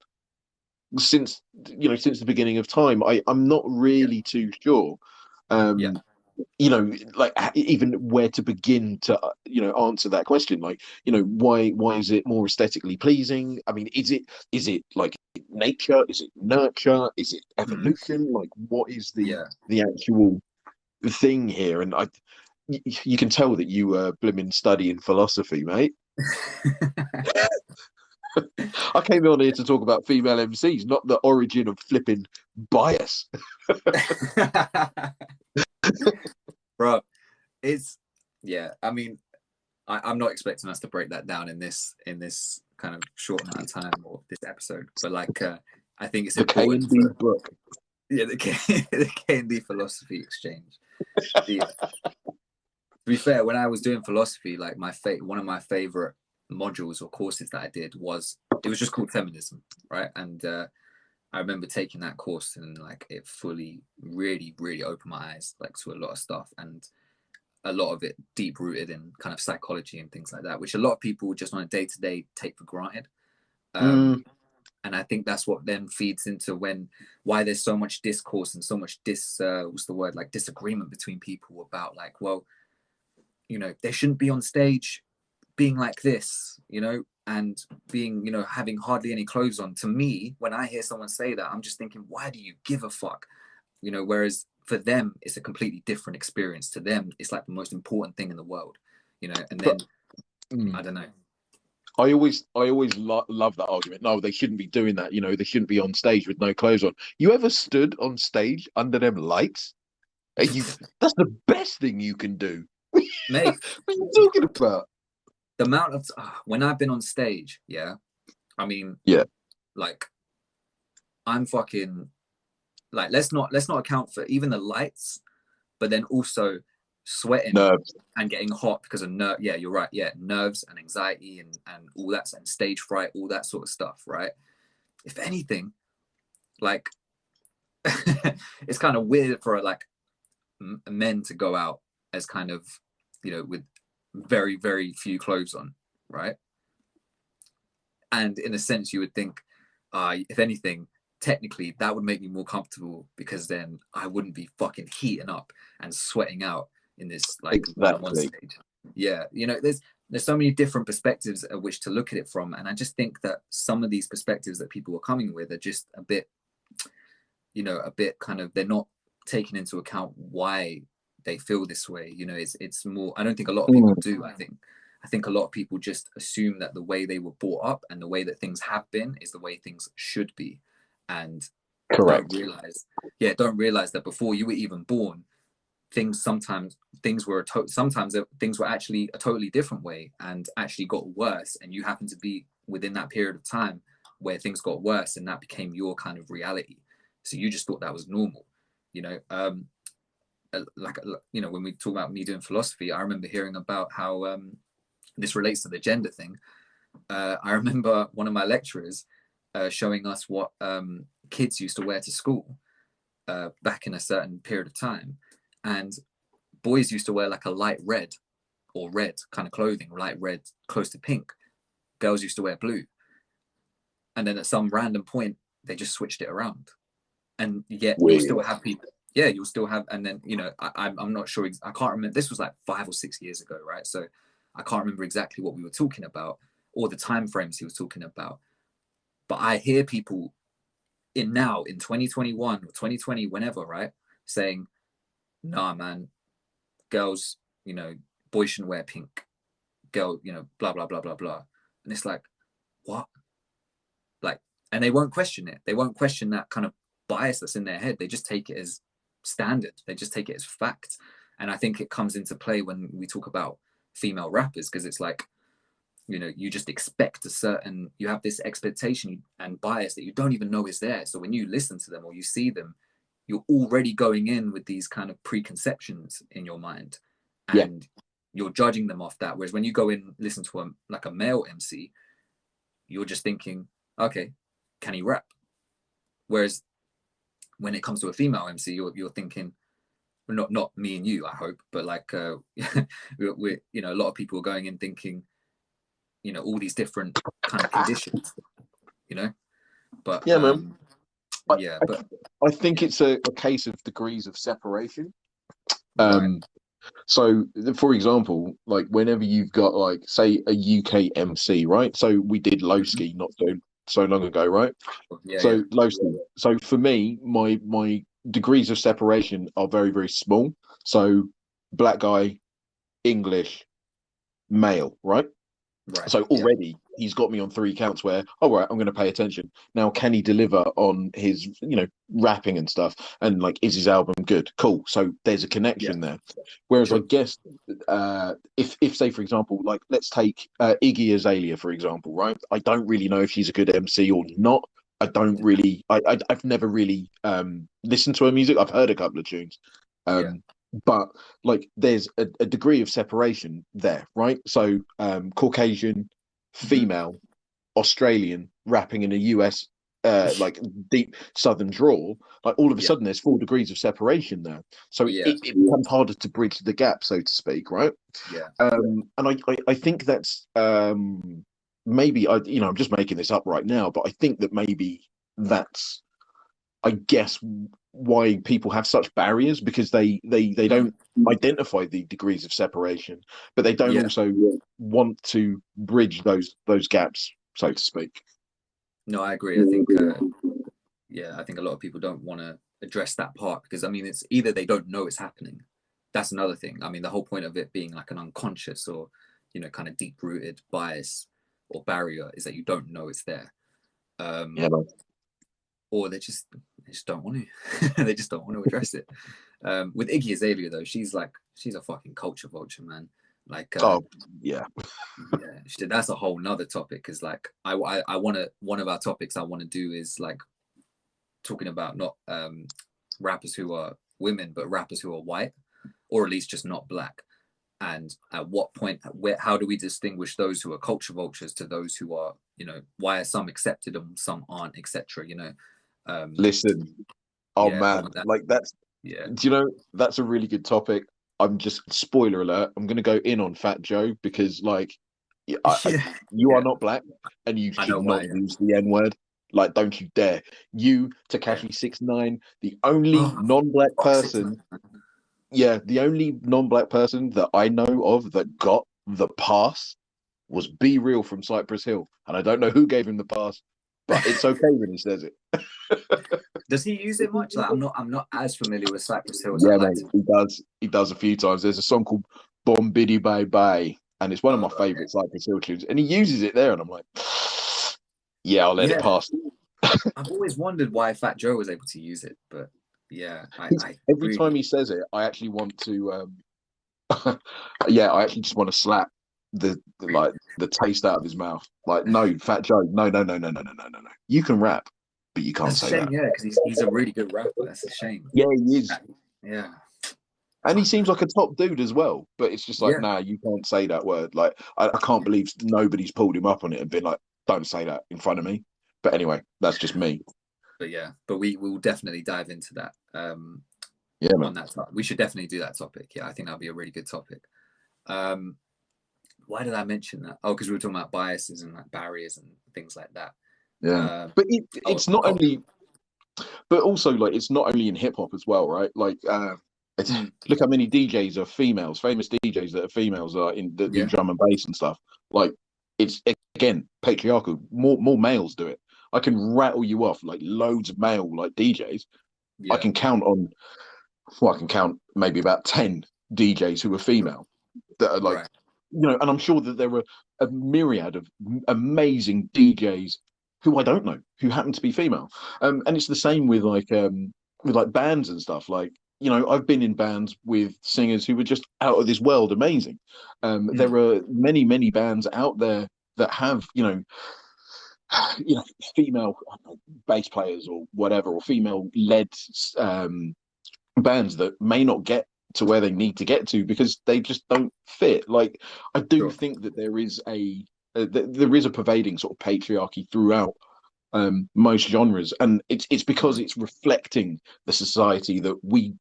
since the beginning of time. I'm not really too sure. Like even where to begin to answer that question. Like, why is it more aesthetically pleasing? I mean, is it like nature? Is it nurture? Is it evolution? Like, what is the actual thing here? And you can tell that you were blooming studying philosophy, mate. I came on here to talk about female MCs, not the origin of flipping bias. Bro, I mean, I'm not expecting us to break that down in this kind of short amount of time or this episode, but like I think it's important. The K&D book. Yeah, the K&D philosophy exchange. To be fair, when I was doing philosophy, like one of my favorite modules or courses that I did was just called feminism, right? And I remember taking that course and like it fully really, really opened my eyes like to a lot of stuff, and a lot of it deep rooted in kind of psychology and things like that, which a lot of people just on a day-to-day take for granted. And I think that's what then feeds into why there's so much discourse and so much disagreement between people about like, well, they shouldn't be on stage being like this, and being, having hardly any clothes on. To me, when I hear someone say that, I'm just thinking, why do you give a fuck? Whereas for them, it's a completely different experience. To them, it's like the most important thing in the world, and then I don't know. I always love that argument. No, they shouldn't be doing that. They shouldn't be on stage with no clothes on. You ever stood on stage under them lights? That's the best thing you can do. Mate, what are you talking about? The amount of when I've been on stage, I mean, like I'm fucking like, let's not account for even the lights, but then also sweating and getting hot because of you're right, nerves and anxiety and all that, and stage fright, all that sort of stuff, right? If anything, like it's kind of weird for like men to go out as kind of with very, very few clothes on, right? And in a sense, you would think, if anything, technically that would make me more comfortable, because then I wouldn't be fucking heating up and sweating out in this like one stage. There's so many different perspectives at which to look at it from, and I just think that some of these perspectives that people are coming with are just a bit kind of, they're not taking into account why they feel this way. It's more, I don't think a lot of people do. I think a lot of people just assume that the way they were brought up and the way that things have been is the way things should be, and don't realize that before you were even born, things were actually a totally different way and actually got worse, and you happen to be within that period of time where things got worse, and that became your kind of reality. So you just thought that was normal. When we talk about me doing philosophy, I remember hearing about how this relates to the gender thing. I remember one of my lecturers showing us what kids used to wear to school back in a certain period of time, and boys used to wear like a light red or red kind of clothing, light red, close to pink. Girls used to wear blue. And then at some random point, they just switched it around. And yet you'll still have people. Yeah, you'll still have, and then, you know, I'm not sure, I can't remember, this was like 5 or 6 years ago, right? So I can't remember exactly what we were talking about or the time frames he was talking about. But I hear people in 2021 or 2020, whenever, right, saying, nah, man, girls, you know, boys shouldn't wear pink. Girl, you know, blah, blah, blah, blah, blah. And it's like, what? Like, and they won't question it. They won't question that kind of bias that's in their head. They just take it as standard. They just take it as fact. And I think it comes into play when we talk about female rappers, because it's like, you know, you just expect you have this expectation and bias that you don't even know is there. So when you listen to them or you see them, you're already going in with these kind of preconceptions in your mind, and you're judging them off that. Whereas when you go in, listen to a male MC, you're just thinking, okay, can he rap? Whereas when it comes to a female MC, you're thinking, not me and you, I hope, but like we're, you know, a lot of people are going in thinking, you know, all these different kind of conditions, you know. But yeah, man. But I think it's a case of degrees of separation. Right. So, for example, like whenever you've got like, say, a UK MC, right? So we did Lowski not so long ago, right? Yeah. Lowski. So for me, my degrees of separation are very, very small. So black guy, English, male, right? So already he's got me on 3 counts where, all right, I'm going to pay attention. Now, can he deliver on his, you know, rapping and stuff? And like, is his album good? Cool. So there's a connection there. Whereas I guess if say, for example, like let's take Iggy Azalea, for example, right? I don't really know if she's a good MC or not. I don't really, I've never really listened to her music. I've heard a couple of tunes. But like there's a degree of separation there, right? So Caucasian, female, Australian rapping in a US like deep southern drawl, like all of a sudden there's 4 degrees of separation there. So it becomes harder to bridge the gap, so to speak, right? And I think that's maybe I'm just making this up right now, but I think that maybe that's, I guess, why people have such barriers, because they don't identify the degrees of separation, but they don't also want to bridge those gaps, so to speak. No, I agree. I think I think a lot of people don't want to address that part, because I mean, it's either they don't know it's happening. That's another thing. I mean, the whole point of it being like an unconscious or, you know, kind of deep rooted bias or barrier is that you don't know it's there. Or they just don't want to. They just don't want to address it. With Iggy Azalea though, she's a fucking culture vulture, man. Like that's a whole nother topic. Because like I want to, one of our topics I want to do is like talking about not rappers who are women, but rappers who are white, or at least just not black. And at what point, how do we distinguish those who are culture vultures to those who are, you know, why are some accepted and some aren't, etc. You know. Listen, man, like that's do you know, that's a really good topic. I'm just, spoiler alert, I'm gonna go in on Fat Joe, because like you are not black and you should not use the N-word. Like, don't you dare. You, Tekashi 6ix9ine, the only non-black person, the only non-black person that I know of that got the pass was Be Real from Cypress Hill, and I don't know who gave him the pass, but it's okay when he says it. Does he use it much? Like, I'm not as familiar with Cypress Hill. Yeah, mate, he does. He does a few times. There's a song called "Bomb Biddy Bye Bye," and it's one of my favorite Cypress Hill tunes. And he uses it there, and I'm like, yeah, I'll let it pass. I've always wondered why Fat Joe was able to use it, but every time he says it, I actually want to, I actually just want to slap the taste out of his mouth. Like, no, Fat Joe, no. You can rap, but you can't say that. Yeah, because he's a really good rapper. That's a shame. Yeah, he is. Yeah. And he seems like a top dude as well, but it's just like, nah, you can't say that word. Like, I can't believe nobody's pulled him up on it and been like, don't say that in front of me. But anyway, that's just me. But we will definitely dive into that. Yeah, man. on that topic. We should definitely do that topic. Yeah, I think that'll be a really good topic. Why did I mention that? Oh, because we were talking about biases and like barriers and things like that. Yeah, but it's not only, but also like it's not only in hip hop as well, right? Like, look how many DJs are females, famous DJs that are females are in that do drum and bass and stuff. Like, it's again patriarchal. More males do it. I can rattle you off like loads of male like DJs. I can count on, well, I can count maybe about 10 DJs who are female that are like, you know, and I'm sure that there are a myriad of amazing DJs who I don't know who happen to be female. And it's the same with like bands and stuff. Like, you know, I've been in bands with singers who were just out of this world amazing. There are many bands out there that have, female bass players or whatever, or female led bands that may not get to where they need to get to because they just don't fit. Like, I do think that there is a pervading sort of patriarchy throughout most genres, and it's because it's reflecting the society that we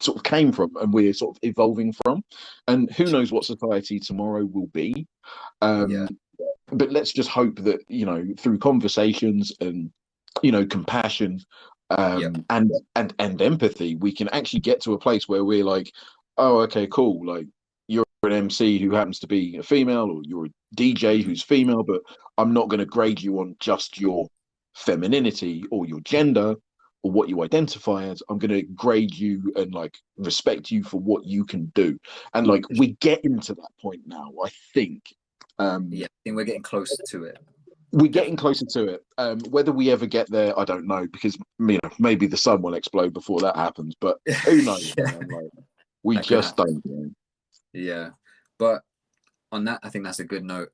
sort of came from and we're sort of evolving from, and who knows what society tomorrow will be. But let's just hope that, you know, through conversations and, you know, compassion and empathy, we can actually get to a place where we're like, oh, okay, cool, like you're an MC who happens to be a female, or you're a DJ who's female, but I'm not going to grade you on just your femininity or your gender or what you identify as. I'm going to grade you and like respect you for what you can do. And like we get into that point now, I think. I think we're getting closer to it. We're getting closer to it. Whether we ever get there, I don't know, because, you know, maybe the sun will explode before that happens. But who knows? Man? Like, we just don't know. Yeah, but on that, I think that's a good note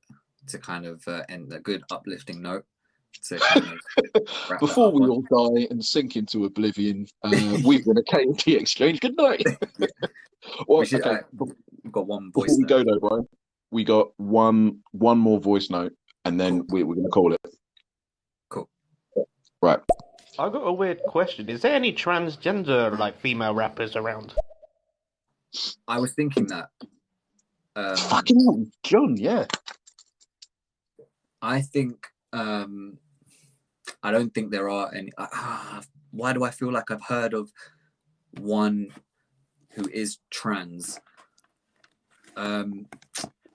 to kind of end, a good uplifting note to kind of before we all die and sink into oblivion. We've been a K&D exchange. Good night. Well, we've got one voice. Before we go though, Brian, we got one more voice note, and then we're going to call it. Cool. Right. I got a weird question. Is there any transgender like female rappers around? I was thinking that. Fucking John, yeah. I think I don't think there are any. Why do I feel like I've heard of one who is trans?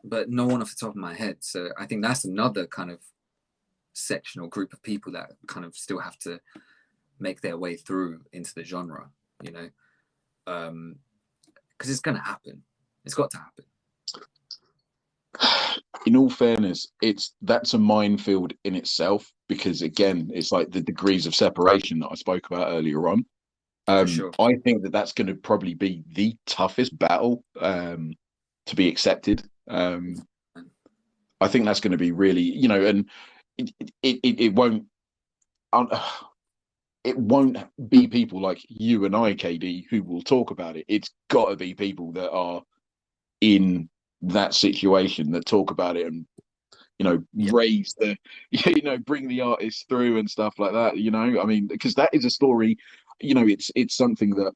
But no one off the top of my head. So I think that's another kind of sectional group of people that kind of still have to make their way through into the genre, you know, because it's going to happen. It's got to happen. In all fairness, that's a minefield in itself, because again, it's like the degrees of separation that I spoke about earlier on. Sure. I think that going to probably be the toughest battle to be accepted. I think that's going to be really, you know, and it won't be people like you and I, KD, who will talk about it. It's got to be people that are in that situation that talk about it and, you know, raise the, you know, bring the artists through and stuff like that, you know. I mean, because that is a story, you know, it's something that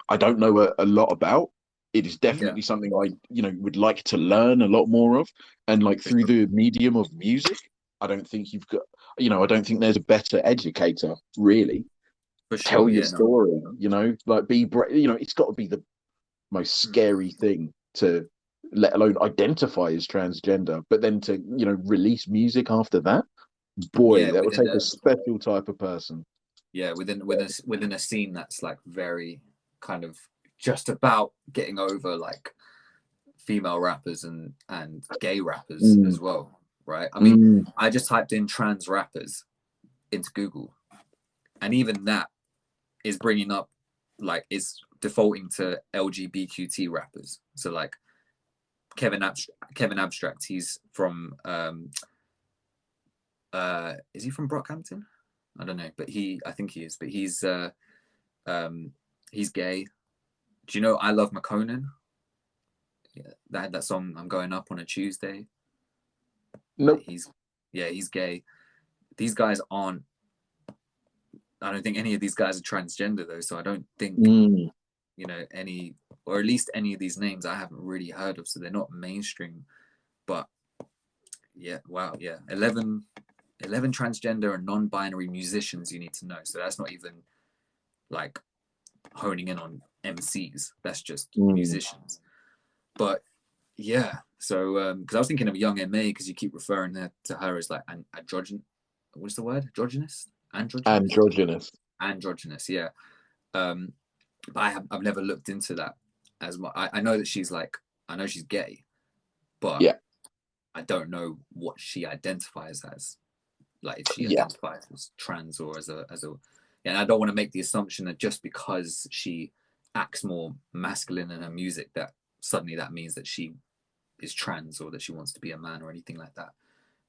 I don't know a lot about. It is definitely something I, you know, would like to learn a lot more of. And like through the medium of music, I don't think you've got, you know, I don't think there's a better educator, really. For sure, Tell your story, you know, like you know, it's got to be the most scary thing to, let alone identify as transgender, but then to, you know, release music after that. Boy, that would take a special type of person. Yeah, within a scene that's like very kind of just about getting over like female rappers and gay rappers as well, right? I mean, I just typed in trans rappers into Google, and even that is bringing up, like, it's defaulting to LGBTQT rappers. So like Kevin Abstract, he's from is he from Brockhampton? I don't know, but I think he is, but he's gay. Do you know I Love McConan? Yeah, that song, I'm Going Up on a Tuesday. Nope. He's gay. These guys aren't, I don't think any of these guys are transgender though, so I don't think you know, any, or at least any of these names I haven't really heard of, so they're not mainstream. But yeah, wow, yeah, 11 transgender and non-binary musicians you need to know. So that's not even like honing in on MCs. That's just musicians. But yeah, so because I was thinking of young MA, because you keep referring to her as like an androgyn. What's the word? Androgynous? Androgynous, yeah. But I've never looked into that as much. I know that she's like, I know she's gay, but yeah, I don't know what she identifies as. Like if she identifies as trans or as a and I don't want to make the assumption that just because she acts more masculine in her music that suddenly that means that she is trans or that she wants to be a man or anything like that.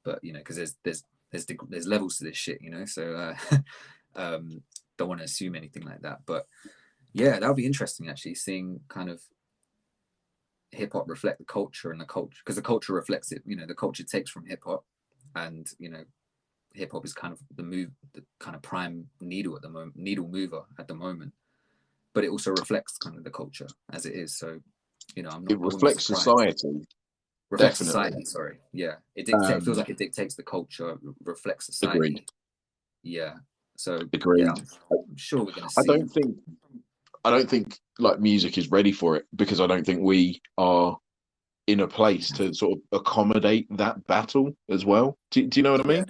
But you know, because there's levels to this shit, you know. So don't want to assume anything like that. But yeah, that would be interesting actually, seeing kind of hip hop reflect the culture, and the culture, because the culture reflects it. You know, the culture takes from hip hop, and you know, hip hop is kind of the kind of prime needle mover at the moment. But it also reflects kind of the culture as it is. So, you know, it reflects society. Reflects Definitely. society. Sorry, yeah. It dictates. Feels like it dictates the culture. Reflects society. Agreed. Yeah. So agreed. Yeah, I'm sure we're gonna see. I don't think like music is ready for it, because I don't think we are in a place to sort of accommodate that battle as well. Do you know what I mean?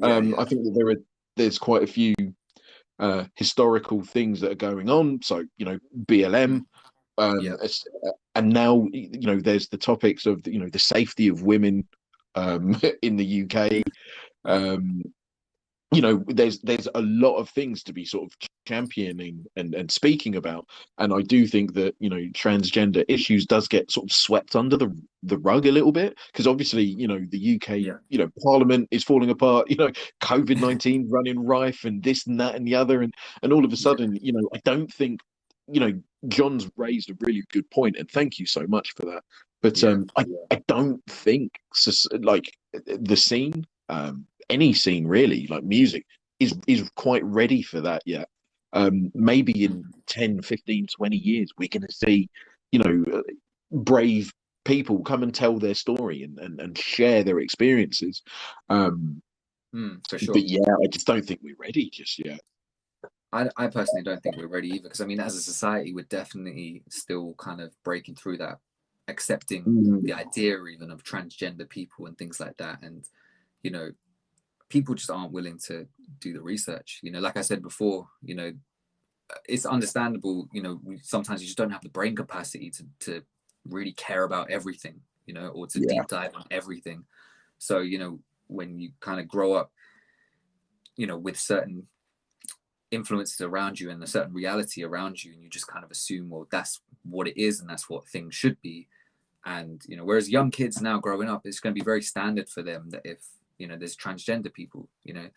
I think that there's quite a few historical things that are going on. So, you know, BLM, and now, you know, there's the topics of, you know, the safety of women in the UK. You know, there's a lot of things to be sort of championing and speaking about. And I do think that, you know, transgender issues does get sort of swept under the rug a little bit, because obviously, you know, the UK, you know, Parliament is falling apart, you know, COVID-19 running rife, and this and that and the other, and all of a sudden, you know, I don't think, you know, John's raised a really good point, and thank you so much for that. But I don't think like the scene, any scene really, like music, is quite ready for that yet. Maybe in 10, 15, 20 years we're going to see, you know, brave people come and tell their story and share their experiences. For sure. But yeah, I just don't think we're ready just yet. I personally don't think we're ready either, because I mean, as a society, we're definitely still kind of breaking through that, accepting the idea even of transgender people and things like that. And you know, people just aren't willing to do the research. You know, like I said before, you know, it's understandable. You know, sometimes you just don't have the brain capacity to really care about everything, you know, or to deep dive on everything. So, you know, when you kind of grow up, you know, with certain influences around you and a certain reality around you, and you just kind of assume, well, that's what it is and that's what things should be. And, you know, whereas young kids now growing up, it's going to be very standard for them that if, you know, there's transgender people, you know,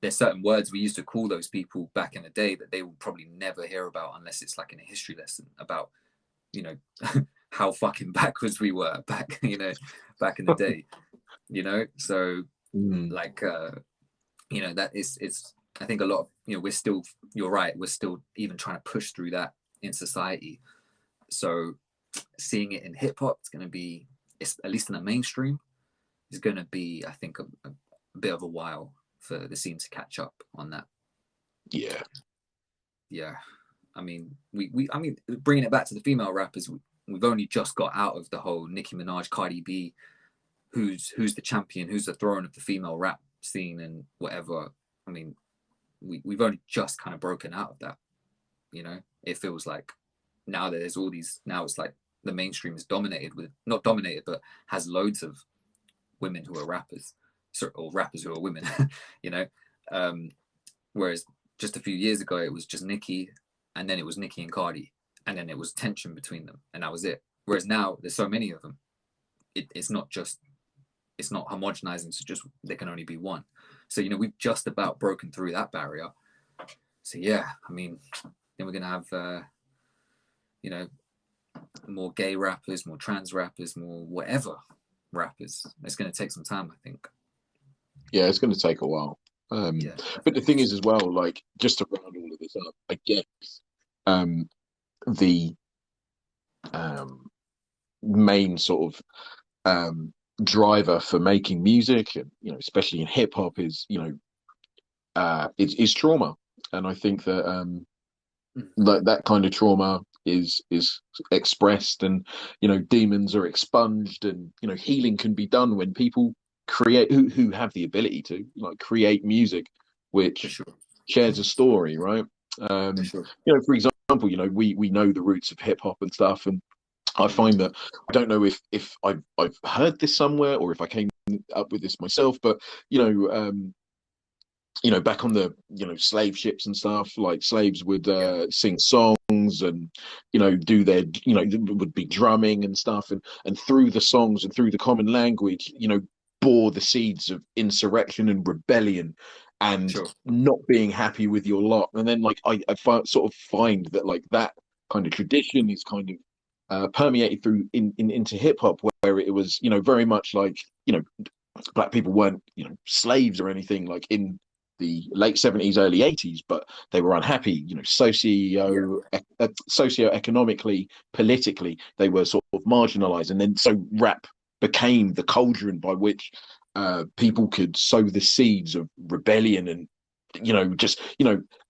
there's certain words we used to call those people back in the day that they will probably never hear about unless it's like in a history lesson about, you know, how fucking backwards we were back, you know, back in the day, you know. So like you know, that it's I think a lot of, you know, you're right, we're still even trying to push through that in society. So seeing it in hip hop, it's going to be, at least in the mainstream, is going to be, I think, a bit of a while for the scene to catch up on that. Yeah. I mean, I mean, bringing it back to the female rappers, we've only just got out of the whole Nicki Minaj, Cardi B, who's the champion, who's the throne of the female rap scene and whatever. I mean, we've only just kind of broken out of that. You know, it feels like now that there's all these, now it's like the mainstream is not dominated, but has loads of women who are rappers, or rappers who are women, you know. Whereas just a few years ago, it was just Nicki, and then it was Nicki and Cardi, and then it was tension between them, and that was it. Whereas now there's so many of them, it's not homogenizing to just there can only be one. So, you know, we've just about broken through that barrier. So yeah, I mean, then we're gonna have you know, more gay rappers, more trans rappers, more whatever rappers. It's going to take some time, I think. Yeah, it's going to take a while. But the thing is as well, like, just to round all of this up, I guess the main sort of driver for making music, and especially in hip hop, is is trauma. And I think that like that kind of trauma is expressed, and demons are expunged, and healing can be done when people create, who have the ability to create music which shares a story, right? For example, we know the roots of hip hop and stuff, and I find that, I don't know if I've heard this somewhere or if I came up with this myself, but back on the slave ships and stuff, like slaves would sing songs, and do their would be drumming and stuff, and through the songs and through the common language, bore the seeds of insurrection and rebellion, and not being happy with your lot. And then I sort of find that that kind of tradition is kind of permeated through into hip hop, where it was very much like black people weren't slaves or anything like in the late 70s, early 80s, but they were unhappy, socio-economically, politically, they were sort of marginalized. And then so rap became the cauldron by which people could sow the seeds of rebellion, and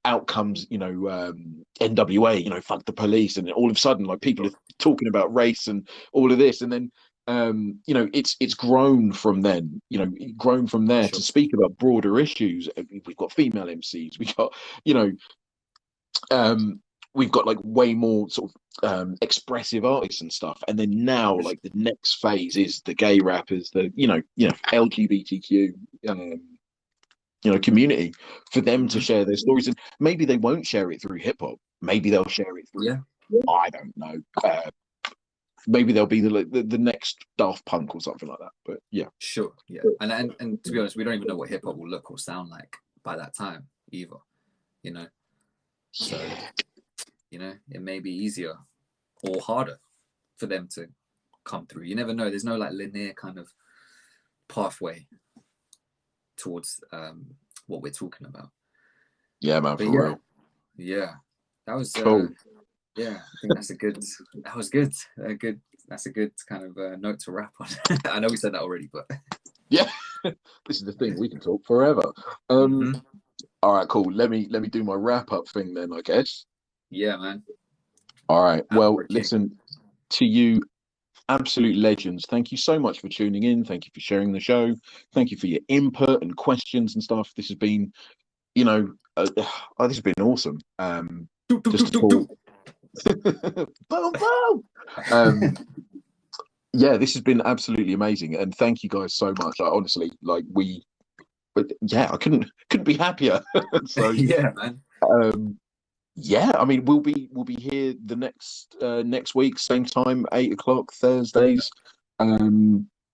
outcomes, NWA, fuck the police, and all of a sudden people are talking about race and all of this. And then it's grown from then, to speak about broader issues. We've got female MCs, we've got way more sort of expressive artists and stuff. And then now the next phase is the gay rappers, the LGBTQ community, for them to share their stories. And maybe they won't share it through hip hop, maybe they'll share it through I don't know, maybe they'll be the next Daft Punk or something like that. But and to be honest, we don't even know what hip hop will look or sound like by that time either, so it may be easier or harder for them to come through. You never know. There's no linear kind of pathway towards what we're talking about. Yeah, man, for real. That was cool. I think that's a good. That was good. That's a good kind of note to wrap on. I know we said that already, but yeah, this is the thing. We can talk forever. All right, cool. Let me do my wrap up thing then, I guess. Yeah, man. All right. Well, listen, to you, absolute legends, thank you so much for tuning in. Thank you for sharing the show. Thank you for your input and questions and stuff. This has been, this has been awesome. Just to talk. Boom, boom. Yeah, this has been absolutely amazing, and thank you guys so much. Honestly, I couldn't be happier. So yeah, man. I mean, we'll be here the next week, same time, 8 o'clock Thursdays.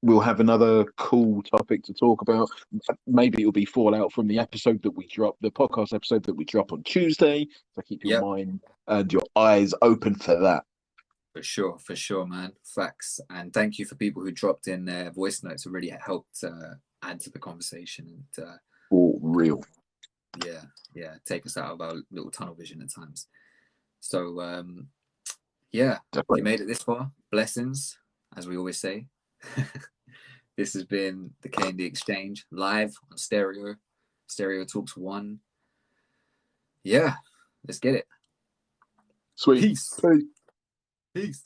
We'll have another cool topic to talk about. Maybe it'll be fallout from the podcast episode that we drop on Tuesday. So keep your mind and your eyes open for that. For sure, man. Facts. And thank you for people who dropped in their voice notes. It really helped add to the conversation. And real. Yeah. Take us out of our little tunnel vision at times. So, definitely. If you made it this far, blessings, as we always say. This has been the K&D Exchange live on Stereo Talks 1. Yeah, let's get it. Sweet. Peace. Peace.